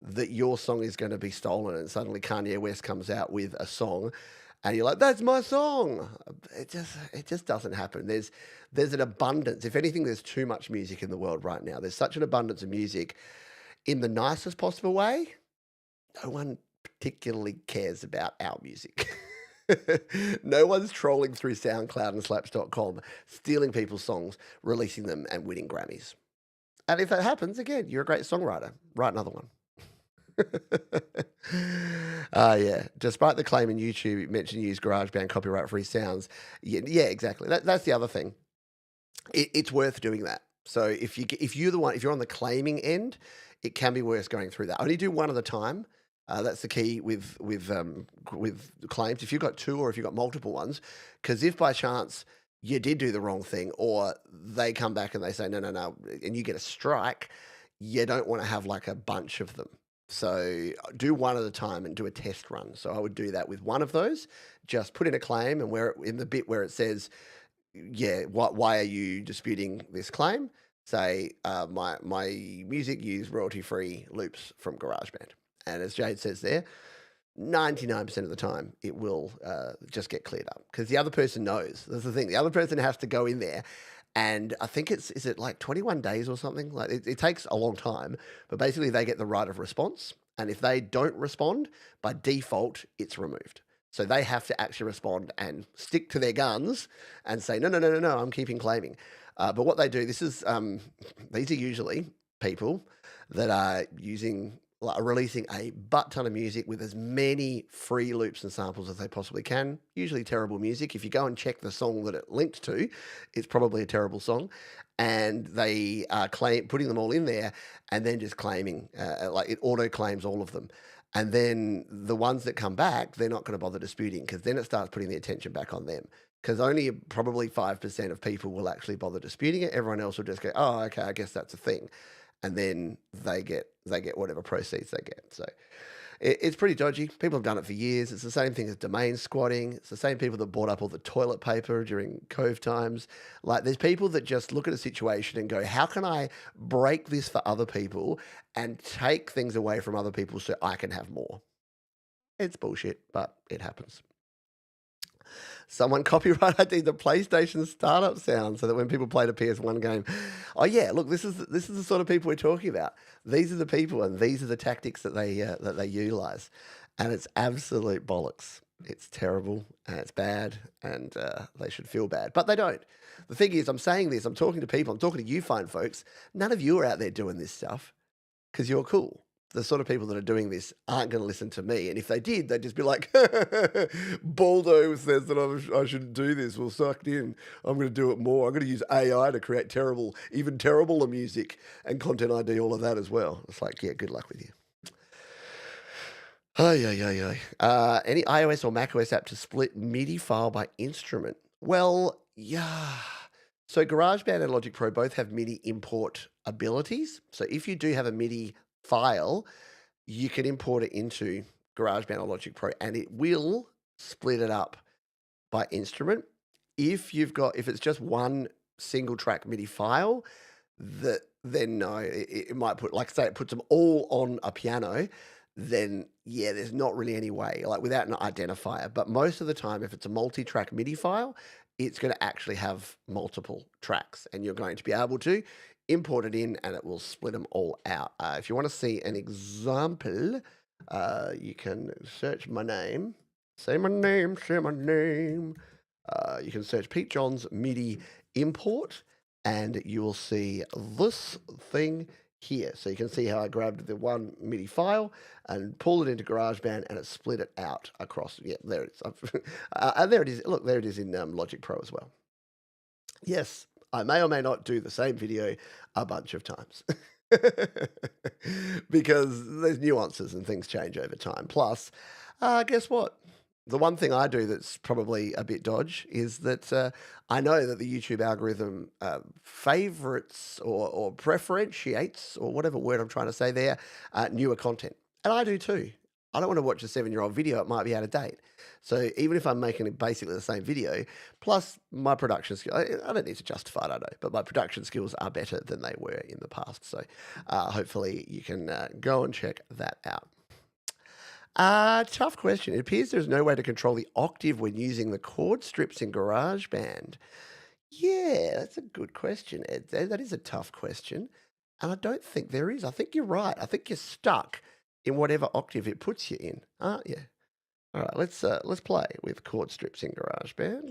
that your song is going to be stolen, and suddenly Kanye West comes out with a song and you're like, that's my song. It just doesn't happen. There's an abundance. If anything, there's too much music in the world right now. There's such an abundance of music in the nicest possible way. No one particularly cares about our music. No one's trolling through SoundCloud and slaps.com, stealing people's songs, releasing them, and winning Grammys. And if that happens, again, you're a great songwriter. Write another one. Yeah. Despite the claim in YouTube, it mentioned use GarageBand copyright-free sounds. Yeah, exactly. That's the other thing. It's worth doing that. So if you're on the claiming end, it can be worth going through that. Only do one at a time. That's the key with claims. If you've got 2 or if you've got multiple ones, because if by chance you did do the wrong thing, or they come back and they say no, and you get a strike, you don't want to have like a bunch of them. So do one at a time and do a test run. So I would do that with one of those. Just put in a claim, and in the bit where it says, yeah, why are you disputing this claim? Say my music use royalty-free loops from GarageBand. And as Jade says there, 99% of the time, it will just get cleared up because the other person knows. That's the thing. The other person has to go in there, and I think is it like 21 days or something? Like it takes a long time, but basically they get the right of response, and if they don't respond, by default, it's removed. So they have to actually respond and stick to their guns and say, no, no, no, no, no, I'm keeping claiming. But what they do, these are usually people that are using like releasing a butt ton of music with as many free loops and samples as they possibly can. Usually terrible music. If you go and check the song that it linked to, it's probably a terrible song. And they are putting them all in there and then just claiming, like it auto claims all of them. And then the ones that come back, they're not going to bother disputing because then it starts putting the attention back on them. Because only probably 5% of people will actually bother disputing it. Everyone else will just go, oh, okay, I guess that's a thing. And then they get whatever proceeds they get. So it's pretty dodgy. People have done it for years. It's the same thing as domain squatting. It's the same people that bought up all the toilet paper during COVID times. Like there's people that just look at a situation and go, how can I break this for other people and take things away from other people so I can have more? It's bullshit, but it happens. Someone copyright ID the PlayStation startup sound so that when people played a PS1 game, oh yeah, look, this is the sort of people we're talking about. These are the people, and these are the tactics that they utilize, and it's absolute bollocks. It's terrible and it's bad, and they should feel bad, but they don't. The thing is, I'm saying this, I'm talking to people, I'm talking to you fine folks. None of you are out there doing this stuff because you're cool. The sort of people that are doing this aren't going to listen to me. And if they did, they'd just be like, Baldo says that I shouldn't do this. Well, sucked in. I'm going to do it more. I'm going to use AI to create even terribler music and content ID, all of that as well. It's like, yeah, good luck with you. Ay, ay, ay, ay. Any iOS or macOS app to split MIDI file by instrument? Well, yeah. So GarageBand and Logic Pro both have MIDI import abilities. So if you do have a MIDI file, you can import it into GarageBand or Logic Pro, and it will split it up by instrument. If it's just one single track MIDI file, then no, it might put, like say it puts them all on a piano, then yeah, there's not really any way, like without an identifier. But most of the time, if it's a multi-track MIDI file, it's going to actually have multiple tracks, and you're going to be able to import it in, and it will split them all out. If you want to see an example, you can search my name. Say my name, say my name. You can search Pete John's MIDI import, and you will see this thing here. So you can see how I grabbed the one MIDI file and pulled it into GarageBand, and it split it out across. Yeah, there it is. And there it is. Look, there it is in Logic Pro as well. Yes, I may or may not do the same video a bunch of times. Because there's nuances and things change over time. Plus, guess what? The one thing I do that's probably a bit dodge is that I know that the YouTube algorithm favorites or preferentiates, or whatever word I'm trying to say there, newer content. And I do too. I don't want to watch a 7-year-old video. It might be out of date. So even if I'm making basically the same video, plus my production skills, I don't need to justify it, I know, but my production skills are better than they were in the past. So hopefully you can go and check that out. Tough question. It appears there's no way to control the octave when using the chord strips in GarageBand. Yeah, that's a good question, Ed. That is a tough question. And I don't think there is. I think you're right. I think you're stuck in whatever octave it puts you in, aren't you? All right, let's play with chord strips in GarageBand.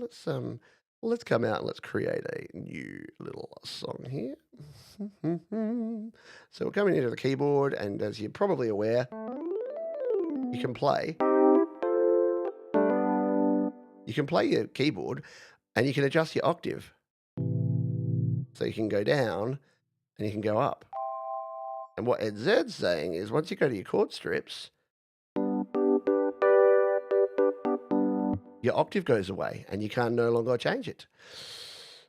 Let's come out and let's create a new little song here. So we're coming into the keyboard, and as you're probably aware, you can play your keyboard, and you can adjust your octave. So you can go down and you can go up. And what Ed Zed's saying is once you go to your chord strips, your octave goes away and you can no longer change it.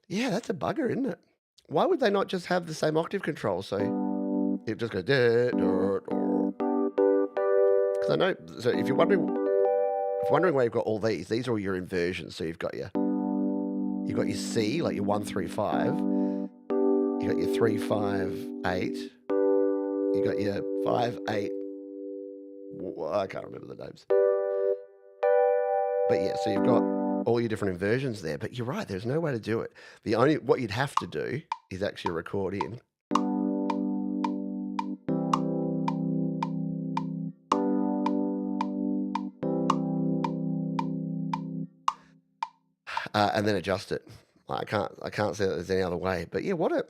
Yeah, that's a bugger, isn't it? Why would they not just have the same octave control? So it just goes because I know. So if you're wondering why you've got all these are all your inversions. So you've got your C, like your 1 3 5. You got your 3 5 8. You got your 5 8. I can't remember the names. But yeah, so you've got all your different inversions there. But you're right, there's no way to do it. What you'd have to do is actually record in. And then adjust it. I can't say that there's any other way. But yeah, what a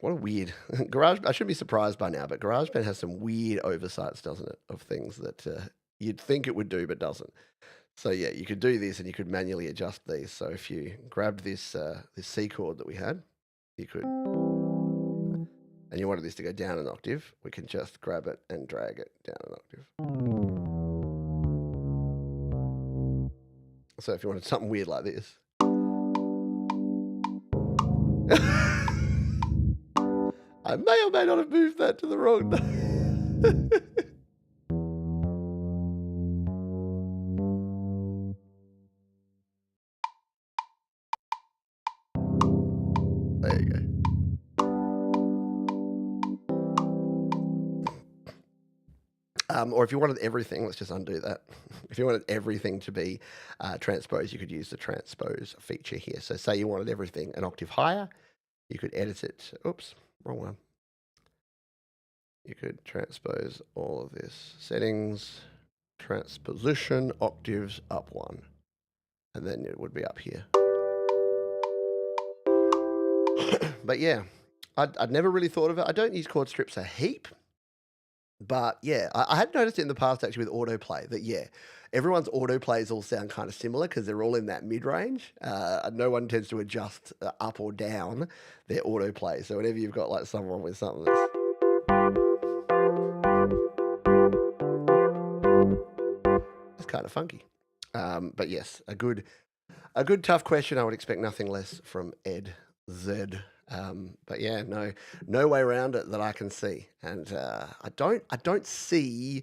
weird I shouldn't be surprised by now, but GarageBand has some weird oversights, doesn't it, of things that you'd think it would do but doesn't. So yeah, you could do this and you could manually adjust these. So if you grabbed this this C chord that we had, you could, and you wanted this to go down an octave, we can just grab it and drag it down an octave. So if you wanted something weird like this. I may or may not have moved that to the wrong. There you go. Or if you wanted everything, let's just undo that. If you wanted everything to be transposed, you could use the transpose feature here. So say you wanted everything an octave higher, you could edit it. Oops, wrong one. You could transpose all of this. Settings, transposition, octaves up one. And then it would be up here. But yeah, I'd never really thought of it. I don't use chord strips a heap. But yeah, I had noticed it in the past actually with autoplay that yeah, everyone's autoplays all sound kind of similar because they're all in that mid range. No one tends to adjust up or down their autoplay. So whenever you've got like someone with something that's kind of funky. But yes, a good tough question. I would expect nothing less from Ed Z. But yeah, no way around it that I can see, and I don't see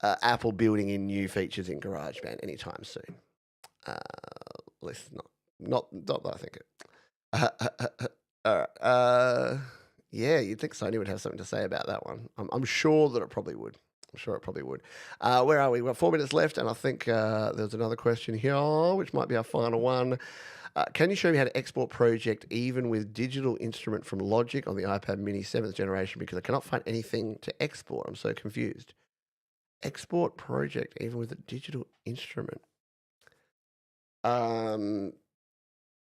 Apple building in new features in GarageBand anytime soon. At least not that I think it. All right. Yeah, you'd think Sony would have something to say about that one. I'm sure that it probably would. I'm sure it probably would. Where are we? We've got 4 minutes left, and I think there's another question here, which might be our final one. Can you show me how to export project even with digital instrument from Logic on the iPad mini 7th generation? Because I cannot find anything to export. I'm so confused. Export project even with a digital instrument.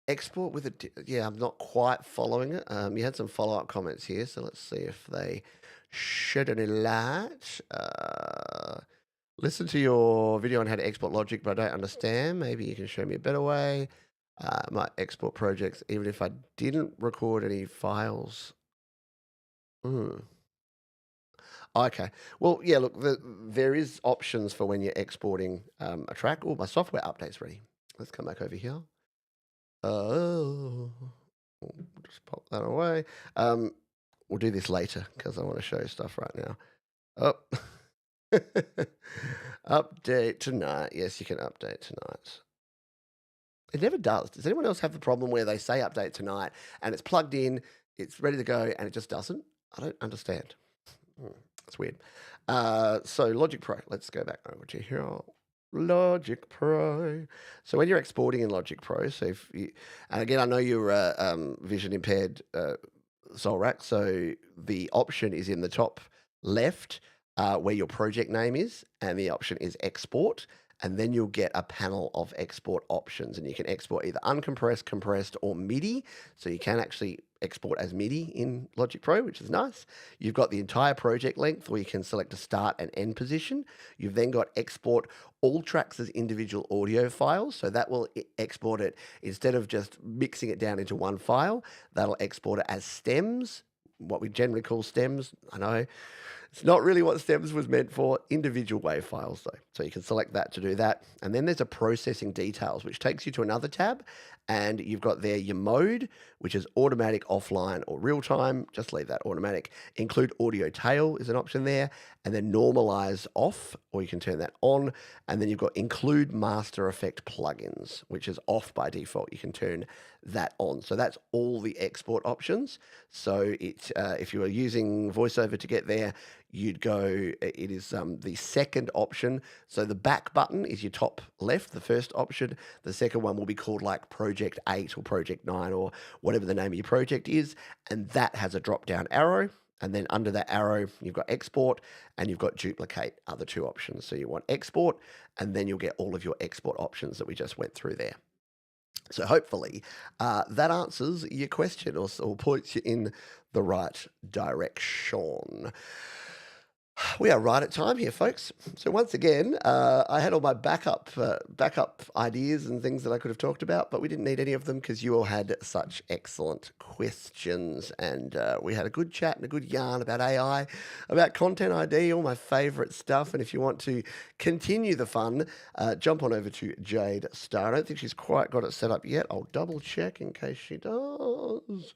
Export with a... Yeah, I'm not quite following it. You had some follow-up comments here, so let's see if they shed any light. Listen to your video on how to export Logic, but I don't understand. Maybe you can show me a better way. My export projects, even if I didn't record any files. Okay. Well, yeah, look, there is options for when you're exporting a track. Oh, my software update's ready. Let's come back over here. Oh, just pop that away. We'll do this later because I want to show you stuff right now. Oh, update tonight. Yes, you can update tonight. It never does. Does anyone else have the problem where they say update tonight and it's plugged in, it's ready to go, and it just doesn't? I don't understand. It's weird. So Logic Pro, let's go back over to here. Logic Pro. So when you're exporting in Logic Pro, so if you, and again, I know you're vision impaired Solrak, so the option is in the top left where your project name is, and the option is export. And then you'll get a panel of export options, and you can export either uncompressed, compressed, or MIDI. So you can actually export as MIDI in Logic Pro, which is nice. You've got the entire project length, where you can select a start and end position. You've then got export all tracks as individual audio files. So that will export it, instead of just mixing it down into one file, that'll export it as stems, what we generally call stems. I know. It's not really what stems was meant for, individual WAV files though. So you can select that to do that. And then there's a processing details, which takes you to another tab. And you've got there your mode, which is automatic, offline, or real time. Just leave that automatic. Include audio tail is an option there. And then normalize off, or you can turn that on. And then you've got include master effect plugins, which is off by default. You can turn that on. So that's all the export options. So it's if you are using VoiceOver to get there, you'd go, it is the second option. So the back button is your top left, the first option. The second one will be called like Project 8 or Project 9 or whatever the name of your project is. And that has a drop down arrow. And then under that arrow, you've got export and you've got duplicate, other two options. So you want export, and then you'll get all of your export options that we just went through there. So hopefully that answers your question or points you in the right direction. We are right at time here, folks. So once again, I had all my backup ideas and things that I could have talked about, but we didn't need any of them because you all had such excellent questions, and we had a good chat and a good yarn about AI, about Content ID, all my favourite stuff. And if you want to continue the fun, jump on over to Jade Starr. I don't think she's quite got it set up yet. I'll double check in case she does.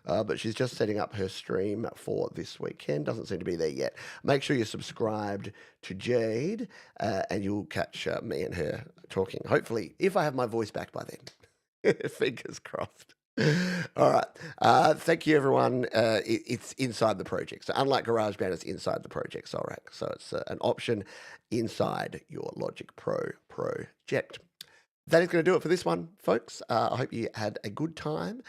But she's just setting up her stream for this weekend. Doesn't seem to be there yet. Make sure you're subscribed to Jade, and you'll catch me and her talking. Hopefully, if I have my voice back by then. Fingers crossed. All right. Thank you, everyone. It's inside the project. So unlike GarageBand, it's inside the project. So, all right. So it's an option inside your Logic Pro project. That is going to do it for this one, folks. I hope you had a good time.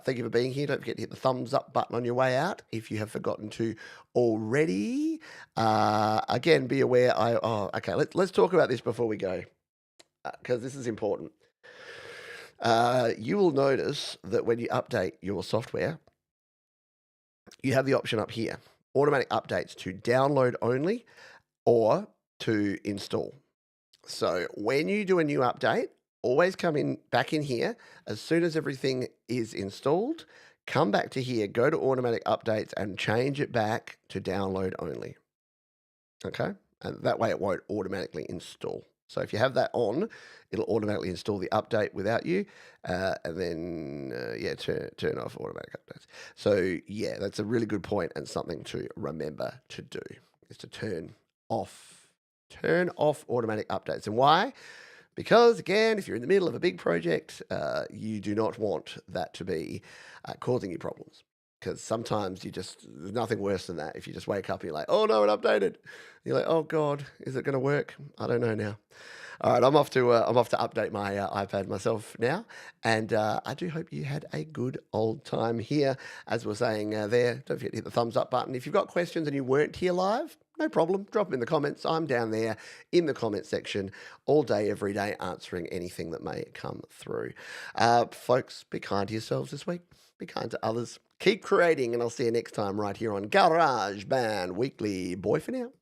Thank you for being here. Don't forget to hit the thumbs up button on your way out if you have forgotten to already. Again, be aware. Okay. Let's talk about this before we go, because this is important. You will notice that when you update your software, you have the option up here: automatic updates to download only or to install. So when you do a new update, always come back in here as soon as everything is installed. Come back to here, go to automatic updates and change it back to download only. Okay? And that way it won't automatically install. So if you have that on, it'll automatically install the update without you. And then, turn off automatic updates. So yeah, that's a really good point and something to remember to do, is to turn off automatic updates. And why? Because, again, if you're in the middle of a big project, you do not want that to be causing you problems. Because sometimes there's nothing worse than that. If you just wake up and you're like, oh no, it updated. You're like, oh God, is it going to work? I don't know now. All right, I'm off to update my iPad myself now, and I do hope you had a good old time here. As we're saying there, don't forget to hit the thumbs up button. If you've got questions and you weren't here live, no problem. Drop them in the comments. I'm down there in the comment section all day, every day, answering anything that may come through. Folks, be kind to yourselves this week. Be kind to others. Keep creating, and I'll see you next time right here on GarageBand Weekly. Bye for now.